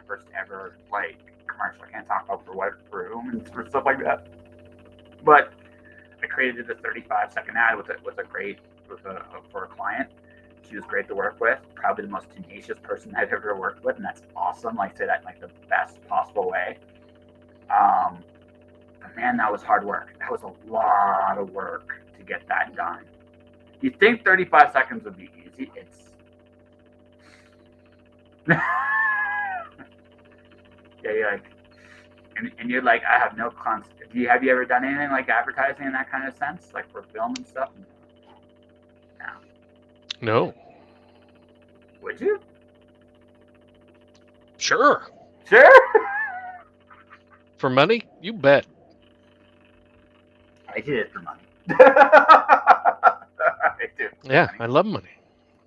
first ever like commercial. I can't talk about for whom and for stuff like that. But I created a 35-second ad with a great for a client. She was great to work with, probably the most tenacious person I've ever worked with, and that's awesome. Like say that in like the best possible way. But man, that was hard work. That was a lot of work to get that done. You think 35 seconds would be easy? It's yeah, you're like, and you're like, I have no concept. Have you ever done anything like advertising in that kind of sense, like for film and stuff? No. No. Would you? Sure. Sure. For money? You bet. I did it for money. I do it for Yeah, money. I love money.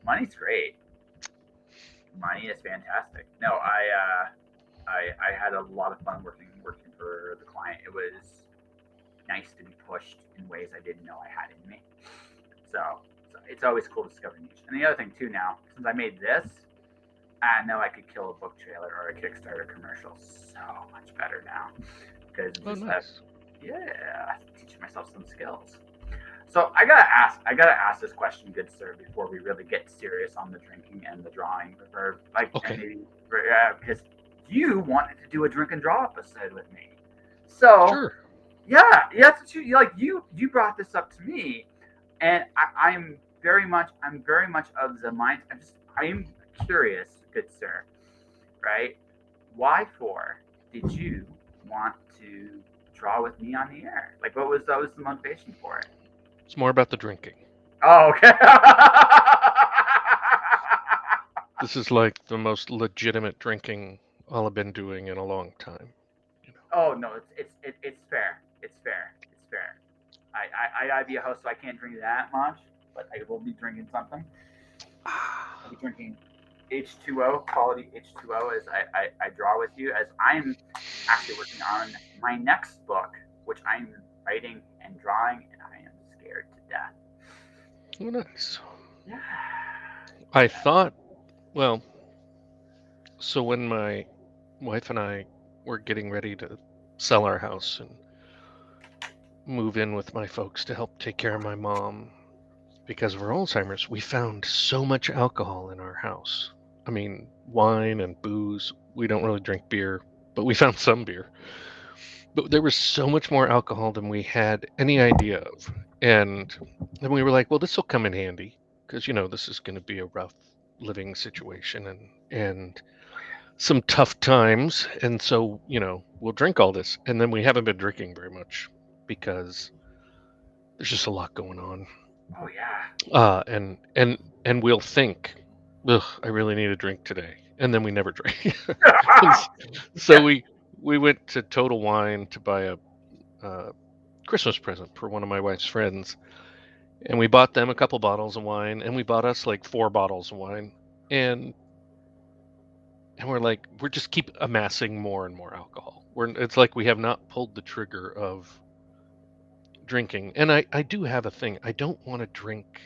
Money's great. Money is fantastic. No, I had a lot of fun working for the client. It was nice to be pushed in ways I didn't know I had in me. So it's always cool to discover niche. And the other thing too now, since I made this, I know I could kill a book trailer or a Kickstarter commercial so much better now because nice. Yeah, teaching myself some skills. So I gotta ask this question, good sir, before we really get serious on the drinking and the drawing, or like, okay, because you wanted to do a drink and draw episode with me. So sure. yeah, that's what you brought this up to me, and I'm very much of the mind. I'm curious, good sir, right? Why did you want to draw with me on the air? Like, what was the motivation for it? It's more about the drinking. Oh, okay. This is like the most legitimate drinking I'll have been doing in a long time. Oh no, it's fair. It's fair. It's fair. I gotta be a host, so I can't drink that much, but I will be drinking something. I'll be drinking H2O, quality H2O, as I draw with you, as I'm actually working on my next book, which I'm writing and drawing, and I am scared to death. Oh, nice. Yeah. I thought, well, so when my wife and I were getting ready to sell our house and move in with my folks to help take care of my mom because of her Alzheimer's, we found so much alcohol in our house. I mean, wine and booze. We don't really drink beer, but we found some beer. But there was so much more alcohol than we had any idea of. And then we were like, well, this will come in handy because, this is going to be a rough living situation and some tough times. And so, we'll drink all this. And then we haven't been drinking very much because there's just a lot going on. Oh yeah. And we'll think, ugh, I really need a drink today. And then we never drink. So we went to Total Wine to buy a Christmas present for one of my wife's friends, and we bought them a couple bottles of wine, and we bought us like 4 bottles of wine, and we're just keep amassing more and more alcohol. It's like we have not pulled the trigger of drinking. And I do have a thing. I don't want to drink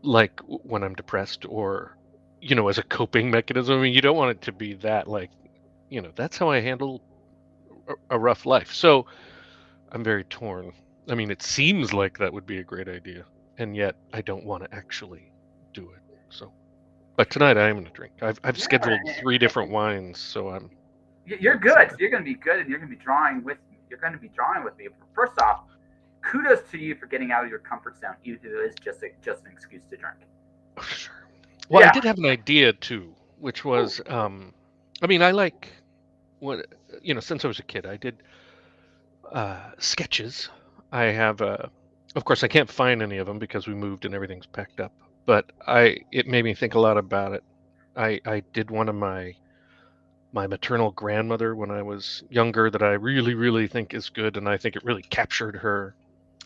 like when I'm depressed or as a coping mechanism. I mean, you don't want it to be that like, that's how I handle a rough life. So I'm very torn. I mean, it seems like that would be a great idea, and yet I don't want to actually do it. So, but tonight I am going to drink. I've scheduled 3 different wines, so I'm. You're good. You're gonna be good, and you're gonna be drawing with me. You're gonna be drawing with me. First off, kudos to you for getting out of your comfort zone, even if it is just an excuse to drink. Oh, sure. Well, I Yeah. did have an idea too, which was, I mean, I like what since I was a kid, I did sketches. I have, of course, I can't find any of them because we moved and everything's packed up. But it made me think a lot about it. I did one of my maternal grandmother when I was younger that I really, really think is good, and I think it really captured her.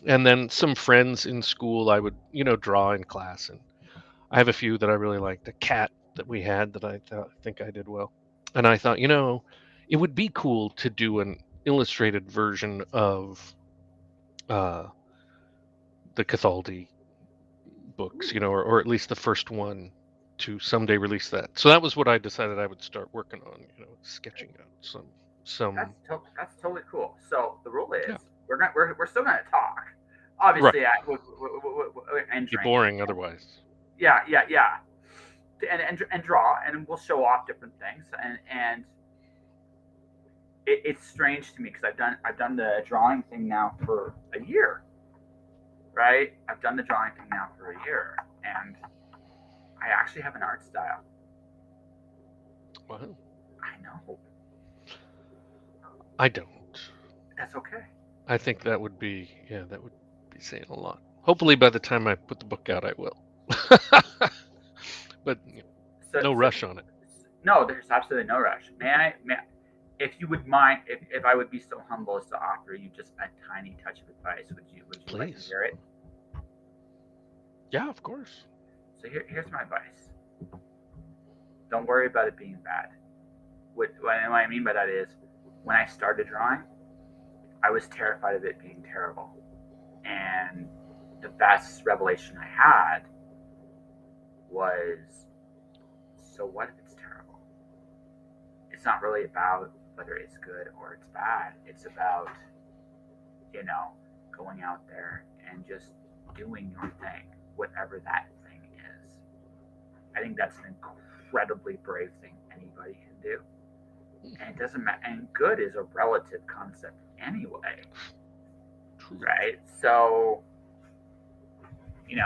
And then some friends in school I would, draw in class, and I have a few that I really liked. A cat that we had that think I did well. And I thought, it would be cool to do an illustrated version of uh, the Cathaldi books, or at least the first one to someday release that. So that was what I decided I would start working on. Sketching out some. That's totally cool. So the rule is Yeah. we're still gonna talk, Right. obviously, and Get drink. boring otherwise. Yeah, and draw, and we'll show off different things, and it's strange to me because I've done the drawing thing now for a year, right? I've done the drawing thing now for a year, and I actually have an art style. Wow. I know. I don't. That's okay. I think that would be saying a lot. Hopefully by the time I put the book out, I will. But no rush on it. No, there's absolutely no rush. If you would mind, if I would be so humble as to offer you just a tiny touch of advice, would you like to Please. hear it? Yeah, of course. So here's my advice. Don't worry about it being bad. What I mean by that is, when I started drawing, I was terrified of it being terrible. And the best revelation I had was, so what if it's terrible? It's not really about whether it's good or it's bad. It's about, going out there and just doing your thing, whatever that thing is. I think that's an incredibly brave thing anybody can do. And it doesn't matter. And good is a relative concept anyway, right? So, you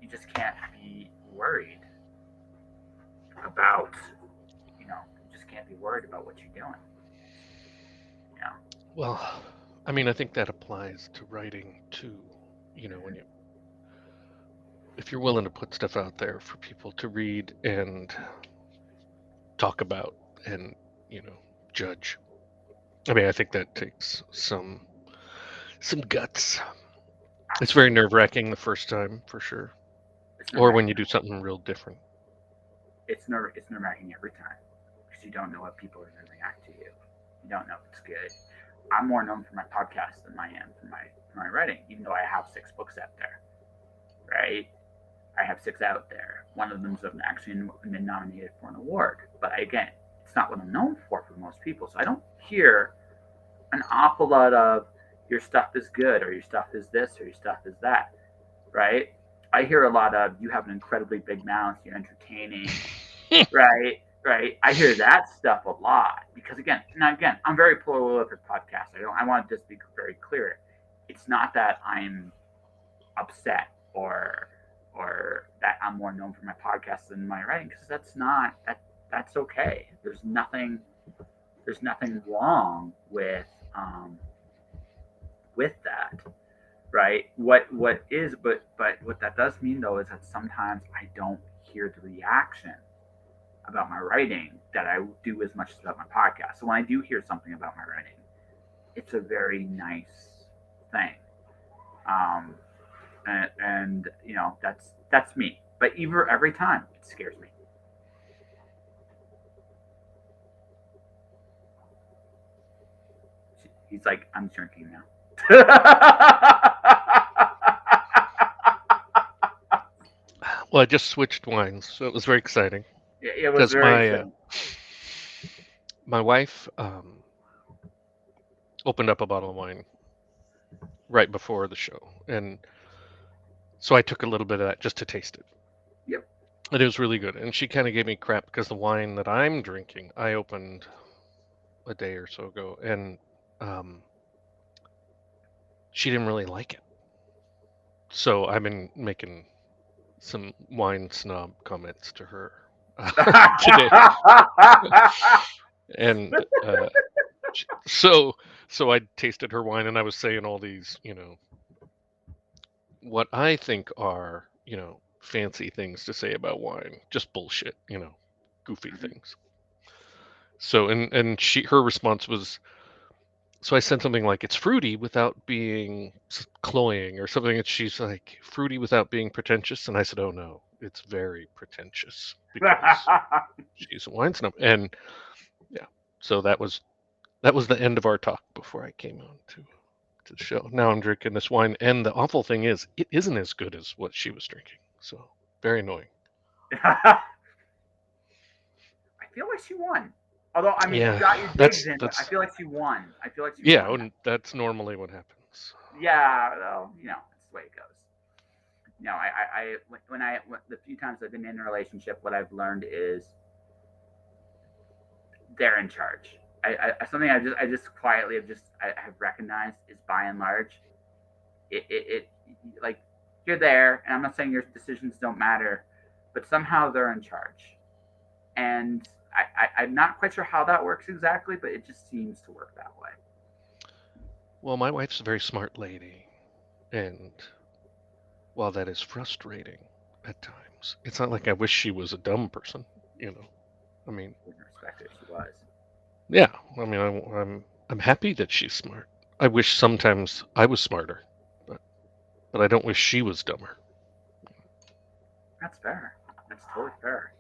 just can't be worried about, you just can't be worried about what you're doing. Well, I mean, I think that applies to writing too. If you're willing to put stuff out there for people to read and talk about and, judge. I mean, I think that takes some guts. It's very nerve-wracking the first time, for sure. Or when you do something real different. It's nerve-wracking every time because you don't know what people are going to react to you. You don't know if it's good. I'm more known for my podcast than I am for my writing, even though I have 6 books out there, right? I have 6 out there. One of them's actually been nominated for an award. But again, it's not what I'm known for most people. So I don't hear an awful lot of your stuff is good or your stuff is this or your stuff is that, right? I hear a lot of you have an incredibly big mouth, you're entertaining, right? Right. I hear that stuff a lot because again, I'm very prolific podcast. I want to just be very clear. It's not that I'm upset or that I'm more known for my podcast than my writing because that's okay. There's nothing wrong with that, right? What is but what that does mean though is that sometimes I don't hear the reaction about my writing that I do as much as about my podcast. So when I do hear something about my writing, it's a very nice thing. And that's me. But every time it scares me. He's like, I'm drinking now. Well, I just switched wines, so it was very exciting. It was very exciting. My wife opened up a bottle of wine right before the show, and so I took a little bit of that just to taste it. Yep. And it was really good. And she kind of gave me crap because the wine that I'm drinking, I opened a day or so ago, and she didn't really like it. So I've been making some wine snob comments to her today. And so I tasted her wine, and I was saying all these, what I think are, fancy things to say about wine, just bullshit, goofy things. So and her response was, so I said something like, it's fruity without being cloying or something, and she's like, fruity without being pretentious, and I said, oh no, it's very pretentious because she's a wine snob. And yeah, so that was the end of our talk before I came on to the show. Now I'm drinking this wine, and the awful thing is, it isn't as good as what she was drinking. So very annoying. feel like she won. Although, I mean, you Yeah, got your digs in, but I that's feel like she won. I feel like she yeah, won. and that's normally what happens. Yeah, well, that's the way it goes. The few times I've been in a relationship, what I've learned is they're in charge. Something I just quietly have recognized is by and large, it like you're there, and I'm not saying your decisions don't matter, but somehow they're in charge, and I'm not quite sure how that works exactly, but it just seems to work that way. Well, my wife's a very smart lady, and while that is frustrating at times, it's not like I wish she was a dumb person, you know. I mean, Wouldn't respect it if she was. yeah, I mean, I'm happy that she's smart. I wish sometimes I was smarter, but I don't wish she was dumber. That's fair. That's totally fair.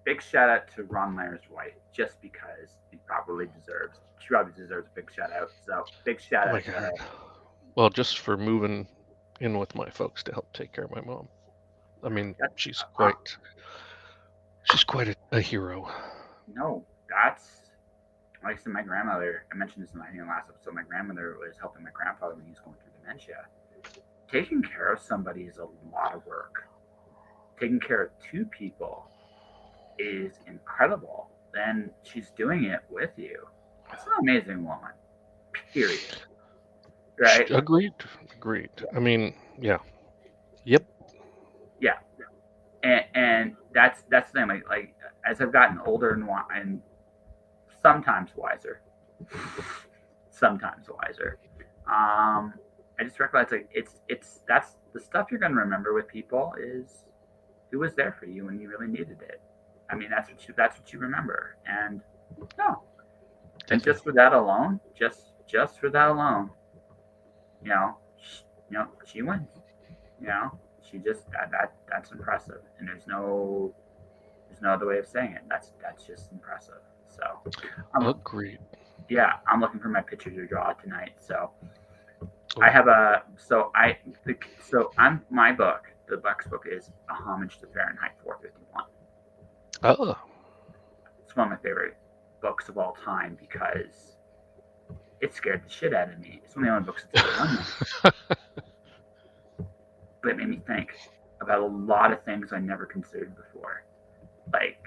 Big shout out to Ron Lahr's wife, just because she probably deserves a big shout out. So big shout Oh my out to God. her. Well, just for moving in with my folks to help take care of my mom. I mean, That, she's uh, quite a hero. no, that's like I said. My grandmother. I mentioned this in the last episode. My grandmother was helping my grandfather when he was going through dementia. Taking care of somebody is a lot of work. Taking care of two people is incredible. Then she's doing it with you. That's an amazing woman. Period. Right? Agreed. Agreed. I mean, yeah. Yep. Yeah. And that's the thing. Like as I've gotten older and sometimes wiser, sometimes wiser. I just realized like it's that's the stuff you're gonna remember with people is who was there for you when you really needed it. I mean that's what you remember. And no, and Definitely. just for that alone, just for that alone, you know, she wins. You know, she just that's impressive, and there's no other way of saying it. That's just impressive. So, I'm Agreed. yeah, I'm looking for my picture to draw tonight. So I Oh. have I'm my book. The Bucks book is a homage to Fahrenheit 451. Oh. It's one of my favorite books of all time because it scared the shit out of me. It's one of the only books that's ever done that. But it made me think about a lot of things I never considered before. Like,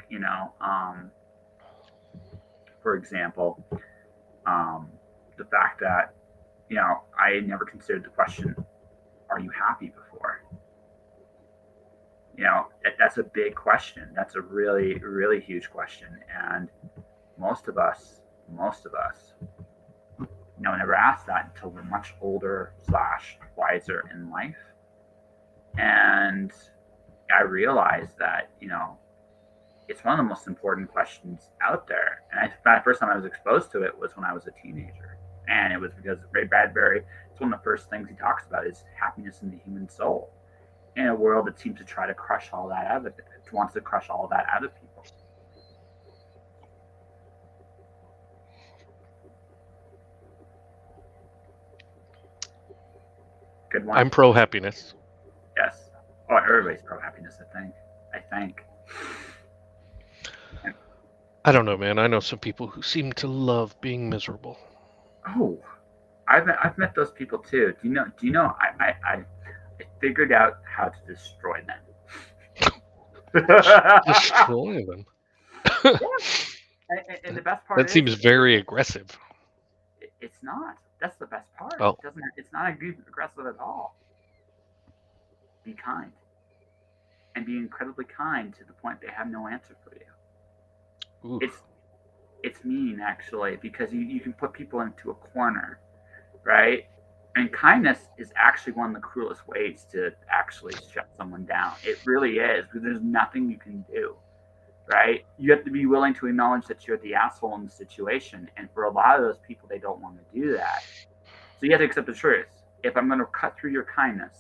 for example, the fact that, I had never considered the question, are you happy before? That's a big question. That's a really, really huge question. And most of us, never ask that until we're much older / wiser in life. And I realized that, it's one of the most important questions out there. And the first time I was exposed to it was when I was a teenager. And it was because Ray Bradbury, it's one of the first things he talks about is happiness in the human soul. In a world that seems to try to crush all that out of it, wants to crush all that out of people. Good one. I'm pro happiness. Yes. Oh, everybody's pro happiness, I think. And, I don't know, man. I know some people who seem to love being miserable. oh, I've met those people too. Do you know I figured out how to destroy them. Destroy them. Yeah. And the best That part is seems very aggressive. it's not. That's the best part. Oh. It doesn't. It's not aggressive at all. Be kind, and be incredibly kind to the point they have no answer for you. Ooh. It's mean actually because you can put people into a corner, right? And kindness is actually one of the cruelest ways to actually shut someone down. It really is because there's nothing you can do, right? You have to be willing to acknowledge that you're the asshole in the situation. And for a lot of those people, they don't want to do that. So you have to accept the truth. If I'm going to cut through your kindness,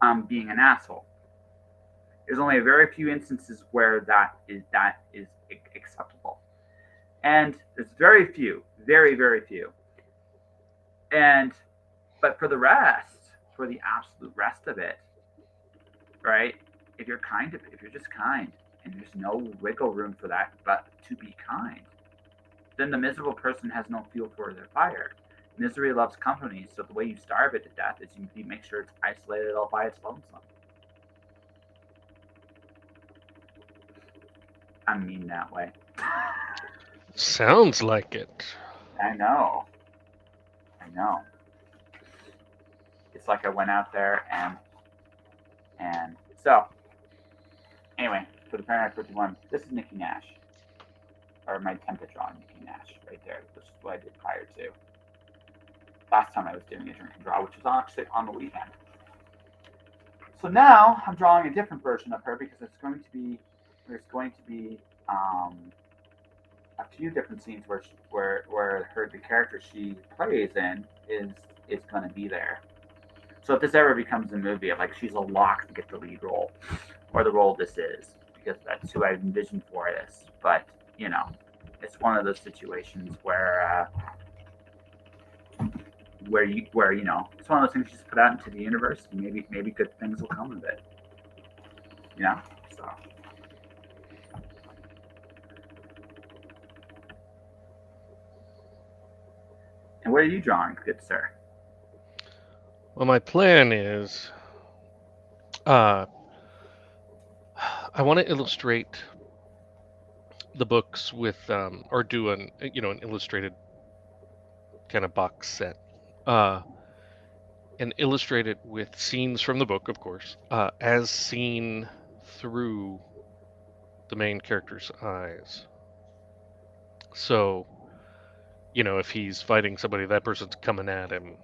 I'm being an asshole. There's only a very few instances where that is acceptable. And there's very few, very, very few. But for the rest, for the absolute rest of it, right? If you're just kind and there's no wiggle room for that but to be kind, then the miserable person has no fuel for their fire. Misery loves company, so the way you starve it to death is you make sure it's isolated all by its lonesome. I mean that way. Sounds like it. I know. It's like I went out there and so anyway, for the Paranoid 51, this is Nikki Nash. Or my attempt at drawing Nikki Nash right there, which is what I did prior to. Last time I was doing a drink and draw, which was actually on the weekend. So now I'm drawing a different version of her because there's going to be a few different scenes where the character she plays in is going to be there. So if this ever becomes a movie, like she's a lock to get the lead role or the role this is, because that's who I envisioned for this. But it's one of those situations where it's one of those things you just put out into the universe, and maybe good things will come of it. So. And what are you drawing, good sir? Well, my plan is, I want to illustrate the books with, or do an illustrated kind of box set, and illustrate it with scenes from the book, of course, as seen through the main character's eyes. So, if he's fighting somebody, that person's coming at him,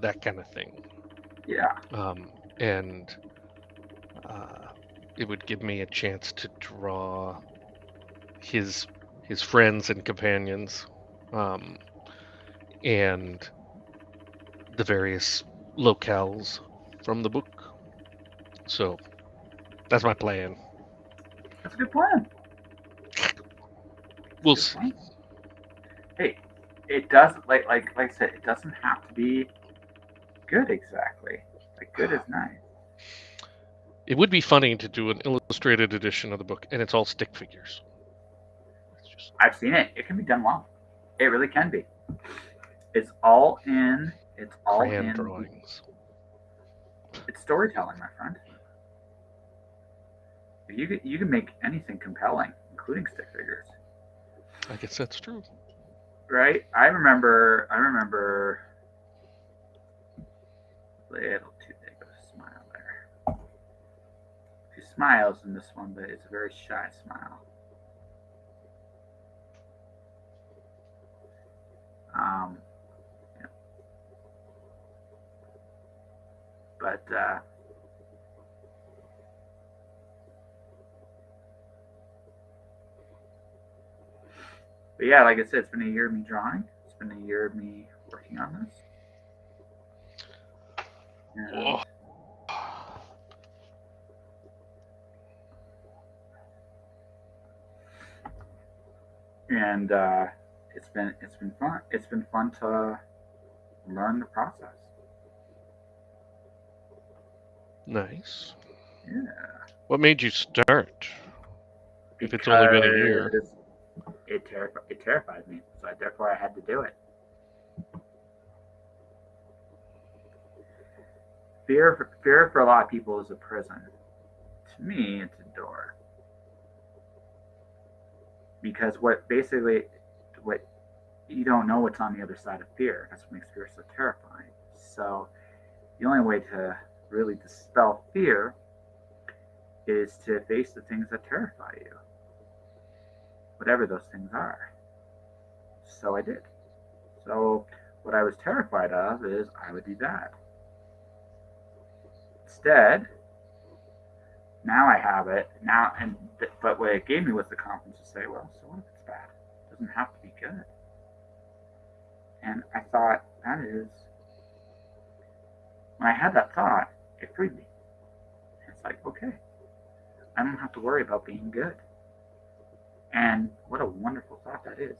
that kind of thing. Yeah. And it would give me a chance to draw his friends and companions, and the various locales from the book. So that's my plan. That's a good plan. We'll see. Plan. Hey, it doesn't like I said, it doesn't have to be good exactly. Like good is nice. It would be funny to do an illustrated edition of the book, and it's all stick figures. I've seen it. It can be done well. It really can be. It's all in. It's all crayon in drawings. It's storytelling, my friend. You can make anything compelling, including stick figures. I guess that's true. Right? I remember little too big of a smile there. She smiles in this one, but it's a very shy smile. Yeah. But yeah, like I said, it's been a year of me drawing. It's been a year of me working on this. And it's been fun. It's been fun to learn the process. Nice. Yeah. What made you start? If it's only been a year. It terrified me, so therefore I had to do it. Fear for a lot of people is a prison. To me, it's a door. Because what you don't know what's on the other side of fear. That's what makes fear so terrifying. So the only way to really dispel fear is to face the things that terrify you, whatever those things are. So I did. So what I was terrified of is I would be bad. Instead, now I have it. But what it gave me was the confidence to say, well, so what if it's bad? It doesn't have to be good. And I thought, when I had that thought, it freed me. It's like, okay, I don't have to worry about being good. And what a wonderful thought that is,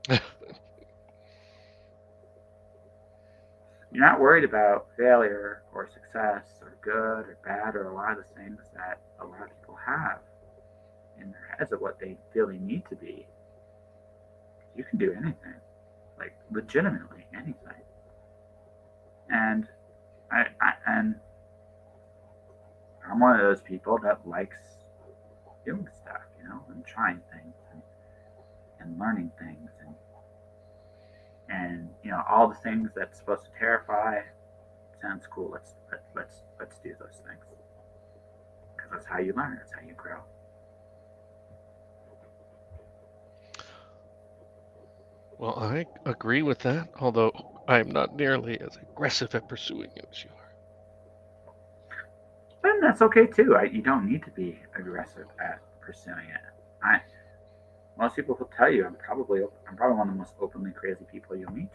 actually. You're not worried about failure or success or good or bad or a lot of the things that a lot of people have. in their heads of what they feel they need to be, you can do anything, like legitimately anything. And and I'm one of those people that likes doing stuff, and trying things and learning things and all the things that's supposed to terrify sounds cool. Let's do those things because that's how you learn. That's how you grow. Well, I agree with that, although I am not nearly as aggressive at pursuing it as you are. But that's okay too. You don't need to be aggressive at pursuing it. Most people will tell you I'm probably one of the most openly crazy people you'll meet.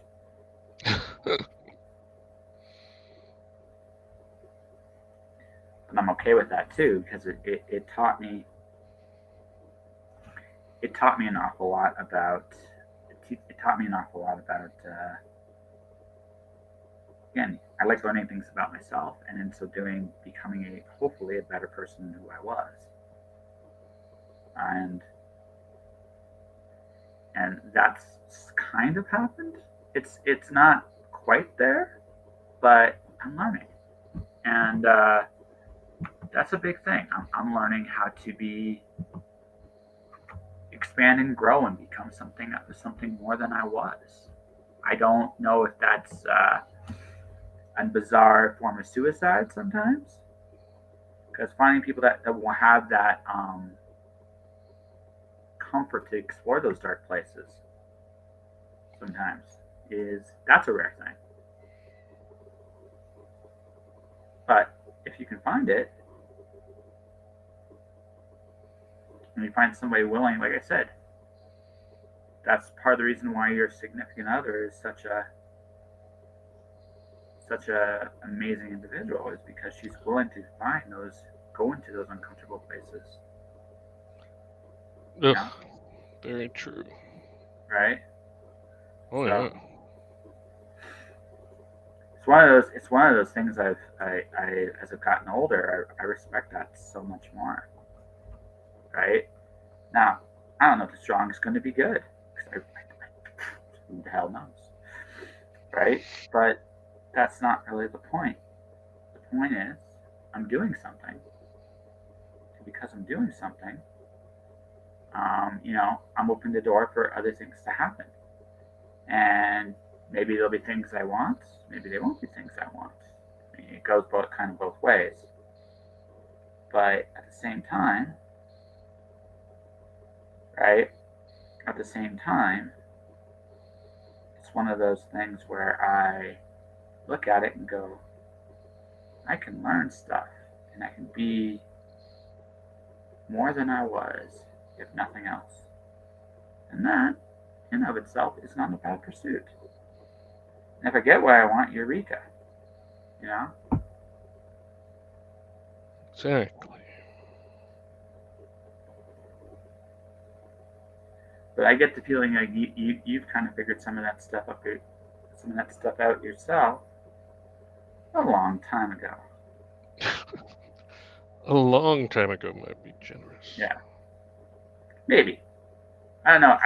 And I'm okay with that too because it taught me an awful lot about again, I like learning things about myself, and in so doing, becoming hopefully a better person than who I was. And that's kind of happened. It's not quite there, but I'm learning, and that's a big thing. I'm learning how to expand and grow and become something more than I was. I don't know if that's a bizarre form of suicide sometimes, because finding people that will have that comfort to explore those dark places sometimes that's a rare thing. But if you can find it, and you find somebody willing, like I said, that's part of the reason why your significant other is such a amazing individual, is because she's willing to go into those uncomfortable places. Ugh, very true. Right? Oh yeah. It's one of those things I as I've gotten older, I respect that so much more. Right? Now, I don't know if the strong is going to be good. Who the hell knows? Right? But that's not really the point. The point is, I'm doing something. And because I'm doing something, I'm opening the door for other things to happen. And maybe there'll be things I want. Maybe there won't be things I want. I mean, it goes both ways. But at the same time, right? At the same time, it's one of those things where I look at it and go, I can learn stuff and I can be more than I was, if nothing else. And that, in of itself, is not a bad pursuit. And if I get what I want, eureka. Exactly. But I get the feeling like you've kind of figured some of that stuff out yourself a long time ago. A long time ago might be generous. Yeah. Maybe. I don't know.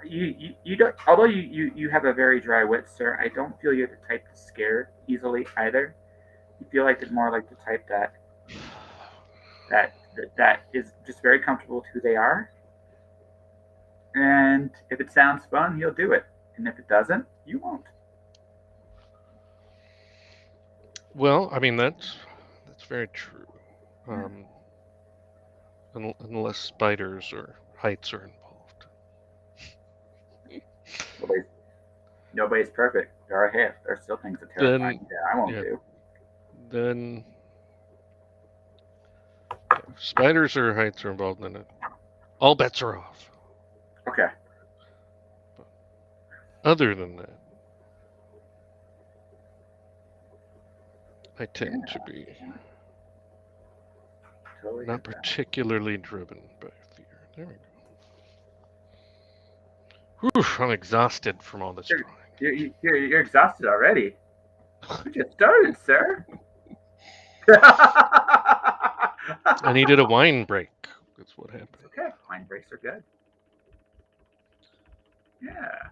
You don't. Although you have a very dry wit, sir, I don't feel you're the type to scare easily either. You feel like it's more like the type that is just very comfortable with who they are. And if it sounds fun, you'll do it. And if it doesn't, you won't. Well, I mean that's very true. Unless spiders or heights are involved. Nobody's perfect. There are still things that terrify me that I won't do. Then if spiders or heights are involved, then all bets are off. Okay. But other than that, I tend to be not particularly driven by fear. There we go. Whew, I'm exhausted from all this drawing. You're exhausted already. We just started, sir. I needed a wine break. That's what happened. Okay, Line breaks are good. Yeah.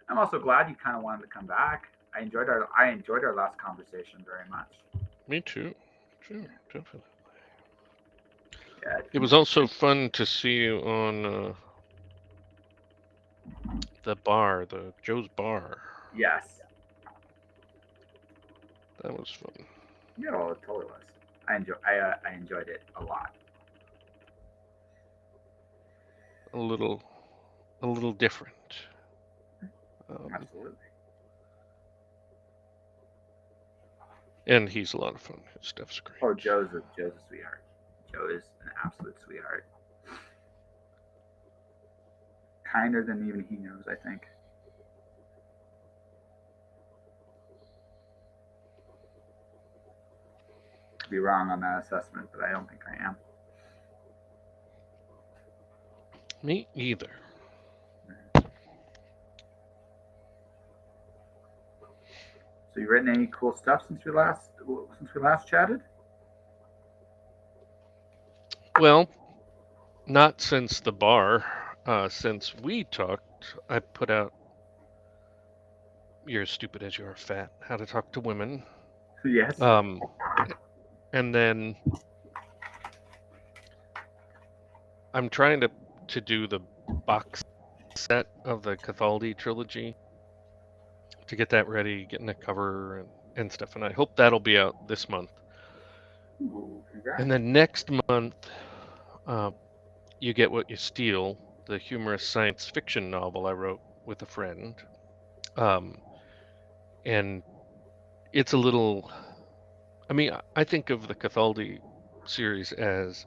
I'm also glad you kind of wanted to come back. I enjoyed our last conversation very much. Me too. Sure, definitely. Yeah. It was also fun to see you on the bar, the Joe's Bar. Yes. That was fun. Yeah, well, it totally was. I enjoyed it a lot. A little different. Absolutely. And he's a lot of fun. His stuff's great. Oh, Joe's a sweetheart. Joe is an absolute sweetheart. Kinder than even he knows, I think. Could be wrong on that assessment, but I don't think I am. Me either. So you written any cool stuff since we last chatted? Well, not since the bar. Since we talked, I put out You're as Stupid as You Are Fat, How to Talk to Women. Yes. And then I'm trying to do the box set of the Cathaldi trilogy to get that ready, getting the cover and stuff. And I hope that'll be out this month. Ooh, congrats. And then next month, You Get What You Steal, the humorous science fiction novel I wrote with a friend. And it's a little, I mean, I think of the Cathaldi series as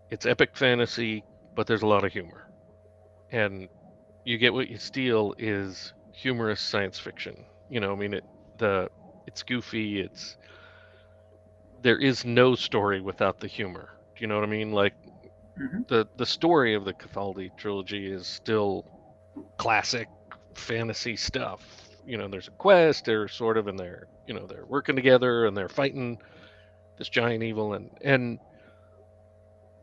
it's epic fantasy, but there's a lot of humor. And You Get What You Steal is humorous science fiction. You know, I mean, it's goofy. There is no story without the humor. Do you know what I mean? Like the story of the Cathaldi trilogy is still classic fantasy stuff. You know, there's a quest. They're sort of, and they're working together and they're fighting this giant evil. And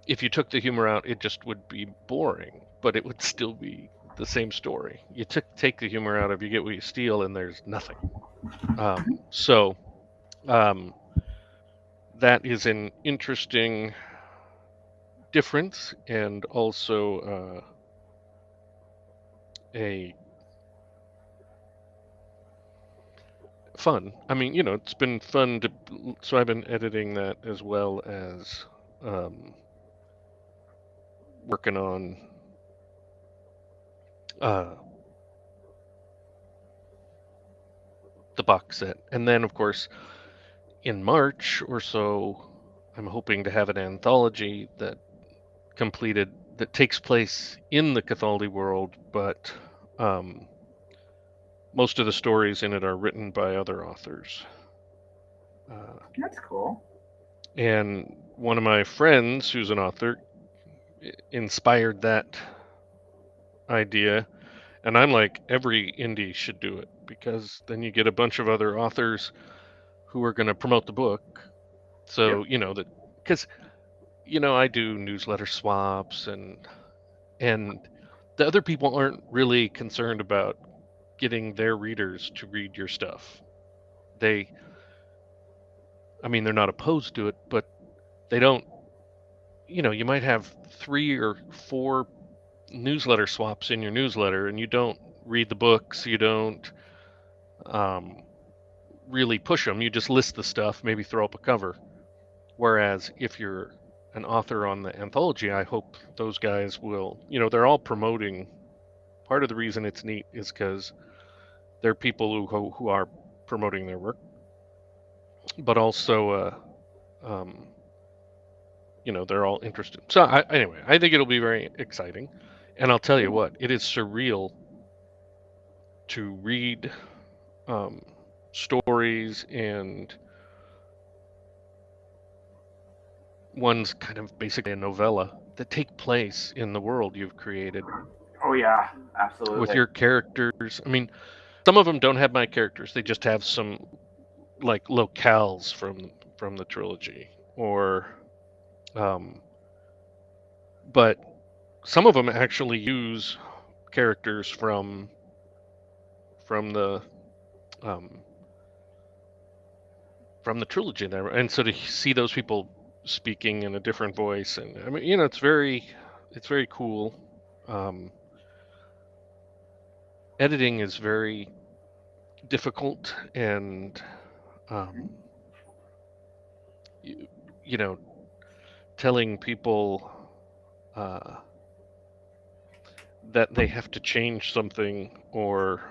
if you took the humor out, it just would be boring, but it would still be the same story. You take the humor out of You Get What You Steal, and there's nothing. So that is an interesting difference, and also a fun. I mean, it's been fun so I've been editing that as well as working on the box set. And then, of course, in March or so, I'm hoping to have an anthology that takes place in the Cathaldi world, but most of the stories in it are written by other authors. That's cool. And one of my friends, who's an author, inspired that idea. And I'm like, every indie should do it, because then you get a bunch of other authors who are going to promote the book. So, because, I do newsletter swaps and the other people aren't really concerned about getting their readers to read your stuff. They're not opposed to it, but they don't, you might have 3 or 4 newsletter swaps in your newsletter, and you don't read the books, you don't really push them, you just list the stuff, maybe throw up a cover. Whereas if you're an author on the anthology, I hope those guys will, they're all promoting. Part of the reason it's neat is because they're people who are promoting their work, but also, they're all interested. So anyway, I think it'll be very exciting. And I'll tell you what, it is surreal to read stories, and one's kind of basically a novella that take place in the world you've created. Oh yeah, absolutely. With your characters. I mean, some of them don't have my characters. They just have some like locales from the trilogy, or but some of them actually use characters from the from the trilogy there, and so to see those people speaking in a different voice, and I mean, it's very cool. Editing is very difficult, and you know, telling people that they have to change something, or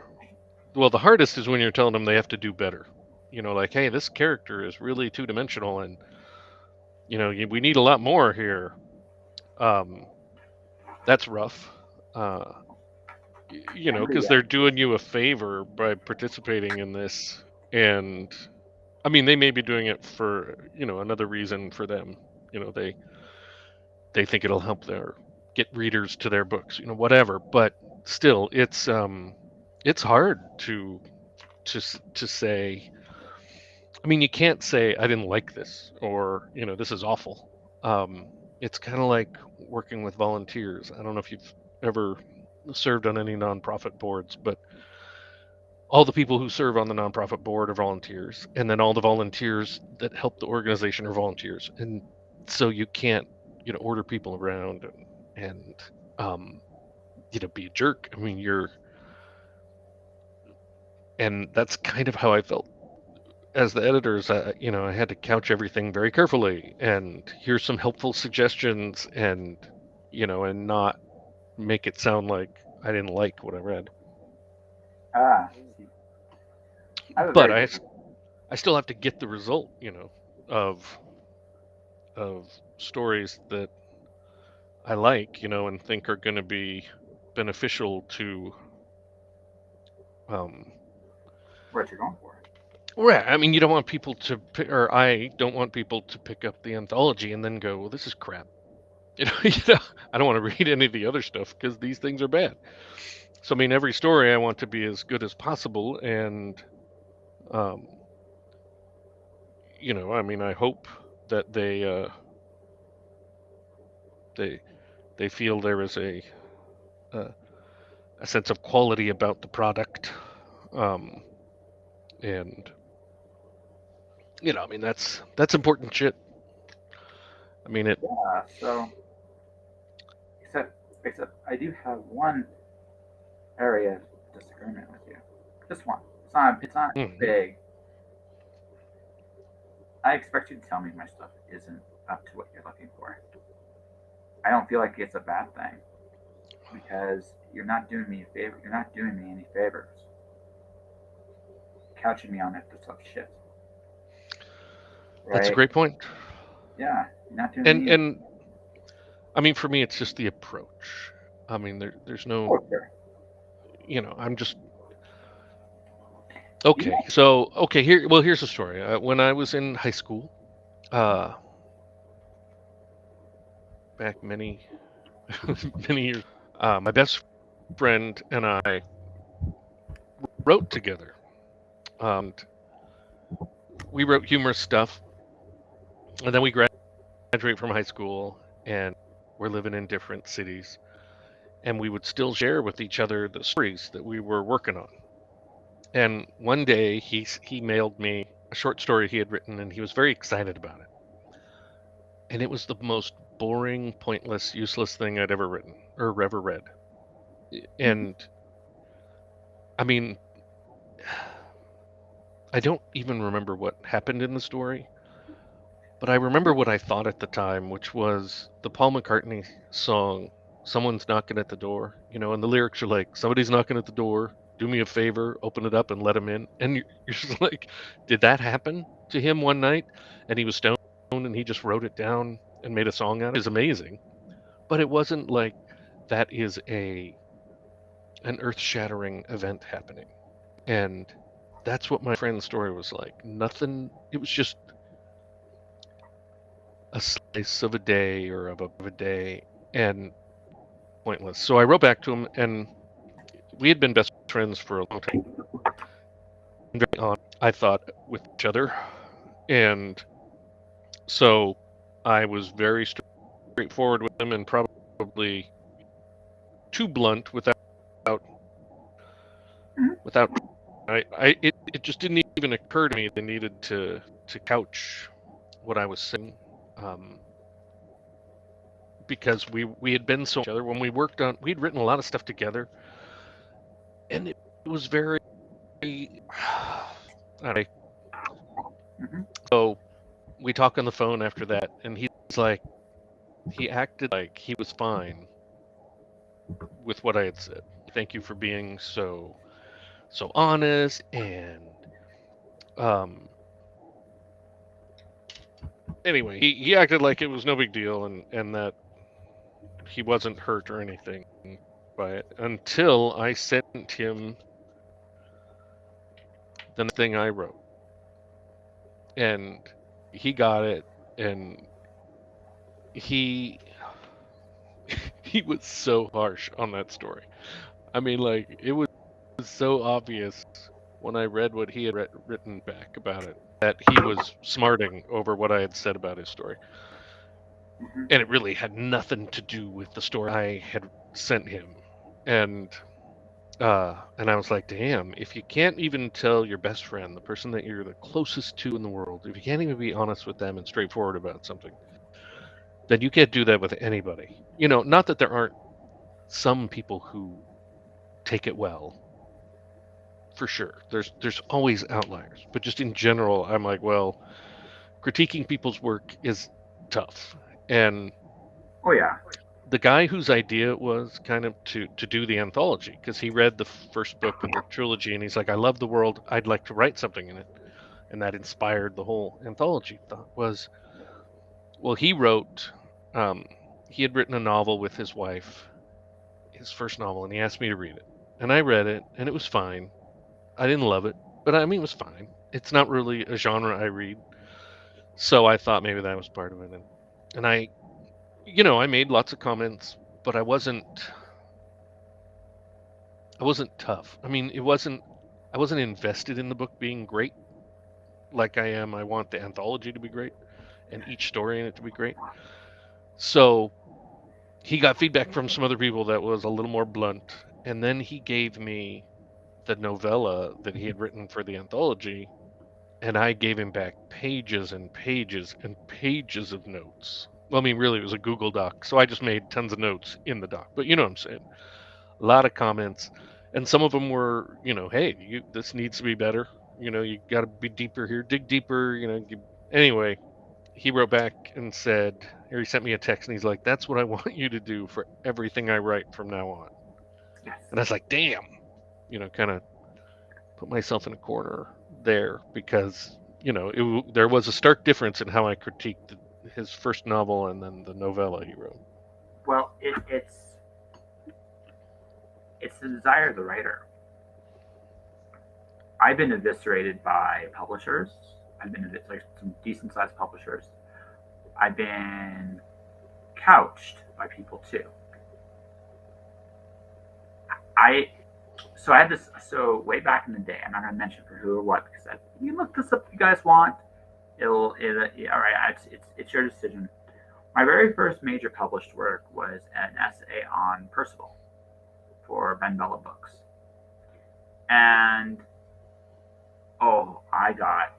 well, the hardest is when you're telling them they have to do better. Like, hey, this character is really two-dimensional, and we need a lot more here. That's rough. Because they're doing you a favor by participating in this, and I mean, they may be doing it for another reason for them. They think it'll help get readers to their books, whatever. But still, it's hard to say. I mean, you can't say I didn't like this, or this is awful. It's kind of like working with volunteers. I don't know if you've ever served on any nonprofit boards, but all the people who serve on the nonprofit board are volunteers, and then all the volunteers that help the organization are volunteers, and so you can't order people around and be a jerk. I mean, and that's kind of how I felt as the editors. I had to couch everything very carefully, and here's some helpful suggestions, and and not make it sound like I didn't like what I read. But I still have to get the result, of stories that I like, and think are going to be beneficial to what you're going for. Right. I mean, you don't want people to, or I don't want people to pick up the anthology and then go, "Well, this is crap." I don't want to read any of the other stuff because these things are bad. So, I mean, every story I want to be as good as possible, and I mean, I hope that they feel there is a sense of quality about the product, and I mean, that's important shit. I mean, it. Yeah. So, except I do have one area of disagreement with you. Just one. It's not big. I expect you to tell me my stuff isn't up to what you're looking for. I don't feel like it's a bad thing because you're not doing me a favor. You're not doing me any favors. Couching me on that stuff shit. Right? That's a great point. Yeah, you're not doing me. And I mean, for me, it's just the approach. I mean, there's no. I'm just. Okay, yeah. So here's the story. When I was in high school, back many years, my best friend and I wrote together. We wrote humorous stuff, and then we graduated from high school, and we're living in different cities, and we would still share with each other the stories that we were working on. And one day he mailed me a short story he had written, and he was very excited about it. And it was the most boring, pointless, useless thing I'd ever written or ever read. And I mean, I don't even remember what happened in the story, but I remember what I thought at the time, which was the Paul McCartney song, "Someone's Knocking at the Door," and the lyrics are like, "Somebody's knocking at the door, do me a favor, open it up and let him in." And you're just like, did that happen to him one night? And he was stoned and he just wrote it down and made a song out of it. It's amazing. But it wasn't like that is an earth-shattering event happening. And that's what my friend's story was like. Nothing, it was just a slice of a day or of a day, and pointless. So I wrote back to him, and we had been best friends for a long time. Very on, I thought, with each other. And so I was very straightforward with him, and probably probably too blunt without it just didn't even occur to me they needed to couch what I was saying, because we had been so each other when we'd written a lot of stuff together, and it was very so we talk on the phone after that, and he acted like he was fine with what I had said. Thank you for being so honest, and anyway, he acted like it was no big deal, and that he wasn't hurt or anything by it until I sent him the thing I wrote, and he got it, and he he was so harsh on that story. I mean, like, it was so obvious when I read what he had written back about it that he was smarting over what I had said about his story. And it really had nothing to do with the story I had sent him. And I was like, damn, if you can't even tell your best friend, the person that you're the closest to in the world, if you can't even be honest with them and straightforward about something, then you can't do that with anybody. You know, not that there aren't some people who take it well, for sure. There's always outliers, but just in general, I'm like, well, critiquing people's work is tough. And Oh yeah. the guy whose idea it was kind of to do the anthology, because he read the first book of the trilogy and he's like, I love the world, I'd like to write something in it, and that inspired the whole anthology thought was, well, um, he had written a novel with his wife, his first novel, and he asked me to read it, and I read it, and it was fine. I didn't love it, but I mean, it was fine. It's not really a genre I read, so I thought maybe that was part of it, and I made lots of comments, but I wasn't tough. I mean, I wasn't invested in the book being great like I am. I want the anthology to be great and each story in it to be great. So he got feedback from some other people that was a little more blunt, and then he gave me the novella that he had written for the anthology, and I gave him back pages and pages and pages of notes. Well, I mean, really, it was a Google Doc, so I just made tons of notes in the doc. But you know what I'm saying? A lot of comments, and some of them were, hey, this needs to be better. You got to be deeper here, dig deeper. Anyway, he wrote back and said, or he sent me a text, and he's like, "That's what I want you to do for everything I write from now on." Yes. And I was like, "Damn," kind of put myself in a corner there because there was a stark difference in how I critiqued his first novel and then the novella he wrote. Well, it's the desire of the writer. I've been eviscerated by publishers. I've been like some decent sized publishers. I've been couched by people too. I I had this way back in the day. I'm not going to mention for who or what because you look this up if you guys want. All right. It's your decision. My very first major published work was an essay on Percival for Ben Bella Books, and I got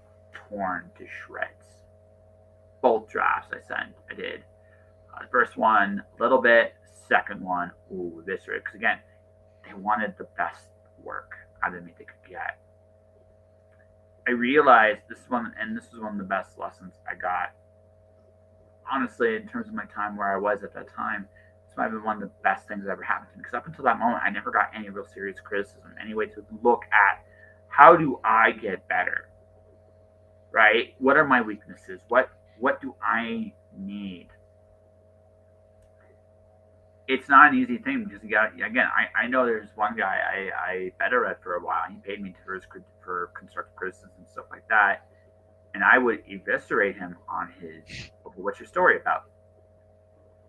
torn to shreds. Both drafts I did. The first one, a little bit. Second one, eviscerated. Because again, they wanted the best work out of me they could get. I realized this is one of the best lessons I got. Honestly, in terms of my time where I was at that time, this might have been one of the best things that ever happened to me. Because up until that moment, I never got any real serious criticism, any way to look at how do I get better, right? What are my weaknesses? What do I need? It's not an easy thing because you got again. I know there's one guy I beta read for a while. He paid me for constructive criticism and stuff like that, and I would eviscerate him on his what's your story about?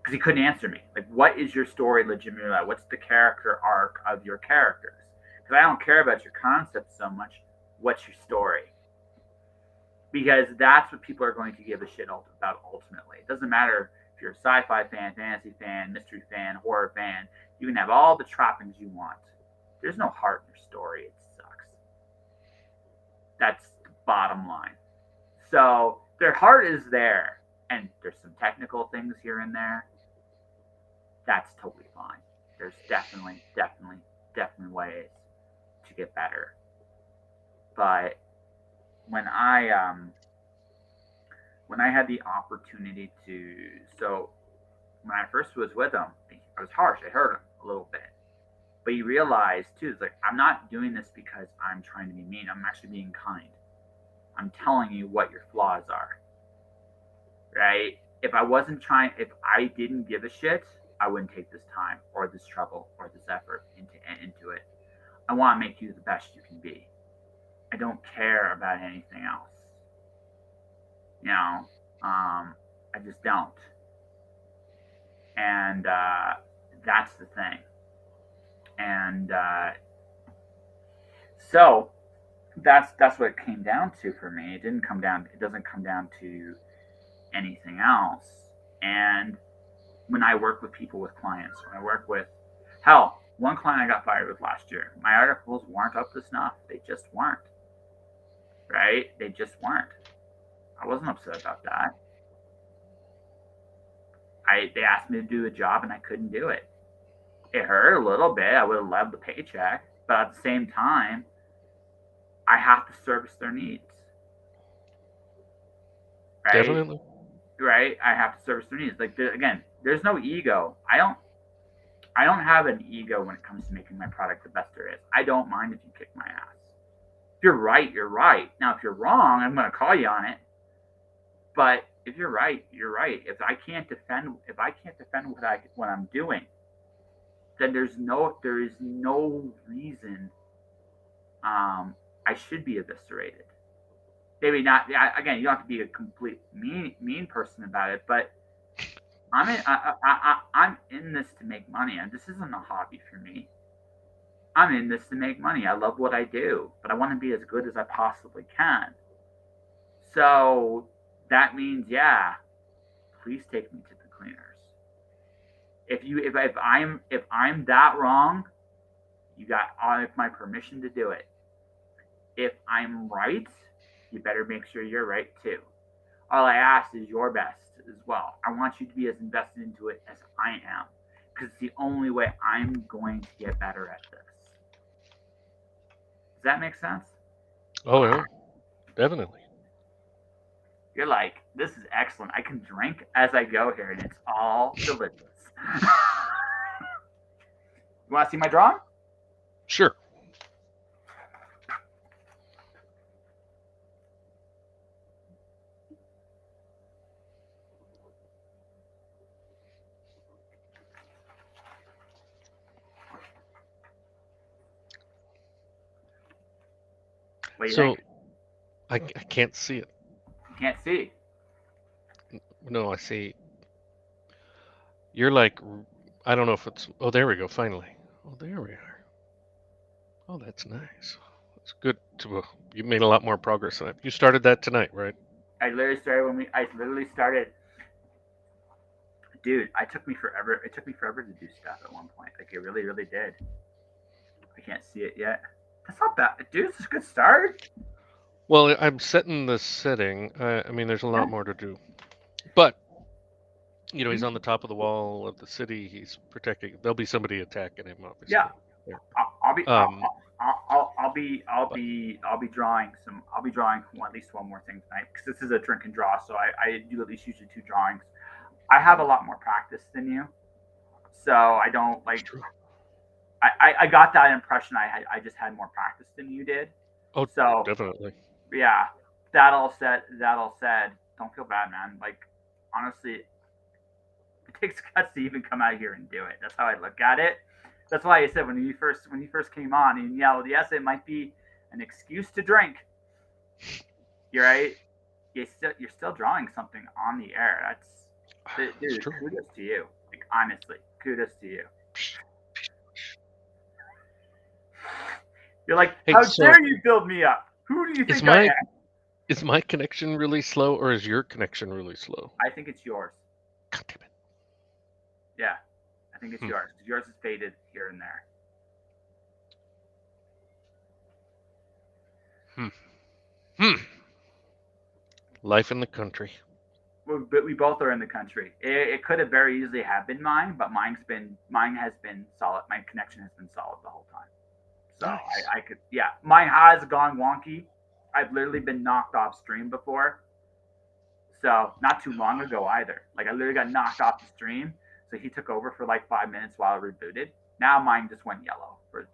Because he couldn't answer me. Like, what is your story legitimately about? What's the character arc of your characters? Because I don't care about your concept so much. What's your story? Because that's what people are going to give a shit about ultimately. It doesn't matter If you're a sci-fi fan, fantasy fan, mystery fan, horror fan, you can have all the trappings you want. There's no heart in your story. It sucks. That's the bottom line. So their heart is there, and there's some technical things here and there. That's totally fine. There's definitely ways to get better. But when I had the opportunity to, so when I first was with him, I was harsh. I hurt him a little bit. But you realize too, it's like, I'm not doing this because I'm trying to be mean. I'm actually being kind. I'm telling you what your flaws are. Right? If I didn't give a shit, I wouldn't take this time or this trouble or this effort into it. I want to make you the best you can be. I don't care about anything else. I just don't. And that's the thing. And so that's what it came down to for me. It doesn't come down to anything else. And when I work with people, with clients, when I work with, hell, one client I got fired with last year, my articles weren't up to snuff. They just weren't. Right? They just weren't. I wasn't upset about that. They asked me to do a job and I couldn't do it. It hurt a little bit. I would have loved the paycheck, but at the same time, I have to service their needs. Right? Definitely. Right? I have to service their needs. Like, again, there's no ego. I don't have an ego when it comes to making my product the best there is. I don't mind if you kick my ass. If you're right, you're right. Now, if you're wrong, I'm going to call you on it. But if you're right, you're right. If I can't defend what I'm doing, then there is no reason I should be eviscerated. Maybe not. Again, you don't have to be a complete mean person about it, but I'm in this to make money, and this isn't a hobby for me. I'm in this to make money. I love what I do, but I want to be as good as I possibly can. So that means, yeah, please take me to the cleaners. If I'm that wrong, you got all of my permission to do it. If I'm right, you better make sure you're right too. All I ask is your best as well. I want you to be as invested into it as I am, because it's the only way I'm going to get better at this. Does that make sense? Oh, yeah. Definitely. You're like, this is excellent. I can drink as I go here, and it's all delicious. You want to see my drawing? Sure. What do you So think? I can't see it. You can't see. No, I see. You're like, I don't know if it's. Oh, there we go. Finally. Oh, there we are. Oh, that's nice. It's good to. You made a lot more progress than you started that tonight, right? I literally started. Dude, it took me forever to do stuff at one point. Like, it really, really did. I can't see it yet. That's not bad, dude. It's a good start. Well, I'm setting the setting. I mean, there's a lot Yeah. more to do, but he's on the top of the wall of the city. He's protecting. There'll be somebody attacking him, obviously. Yeah. I'll be drawing some. I'll be drawing at least one more thing tonight, because this is a drink and draw. So I do at least usually 2 drawings. I have a lot more practice than you, so I don't like. I got that impression. I just had more practice than you did. Oh, so definitely. Yeah. That all said, don't feel bad, man. Like, honestly, it takes guts to even come out here and do it. That's how I look at it. That's why I said when you first came on, and yes, it might be an excuse to drink. You're right. You're still drawing something on the air. Dude, kudos to you. Like, honestly, kudos to you. You're like, hey, how dare you build me up? Who do you think I am? Is my connection really slow, or is your connection really slow? I think it's yours. God damn it. Yeah, I think it's yours. Yours is faded here and there. Life in the country. But we both are in the country. It could have very easily have been mine, but mine has been solid. My connection has been solid the whole time. So Nice. I could, yeah, mine has gone wonky. I've literally been knocked off stream before. So not too long ago either. Like I literally got knocked off the stream. So he took over for like 5 minutes while I rebooted. Now mine just went yellow for a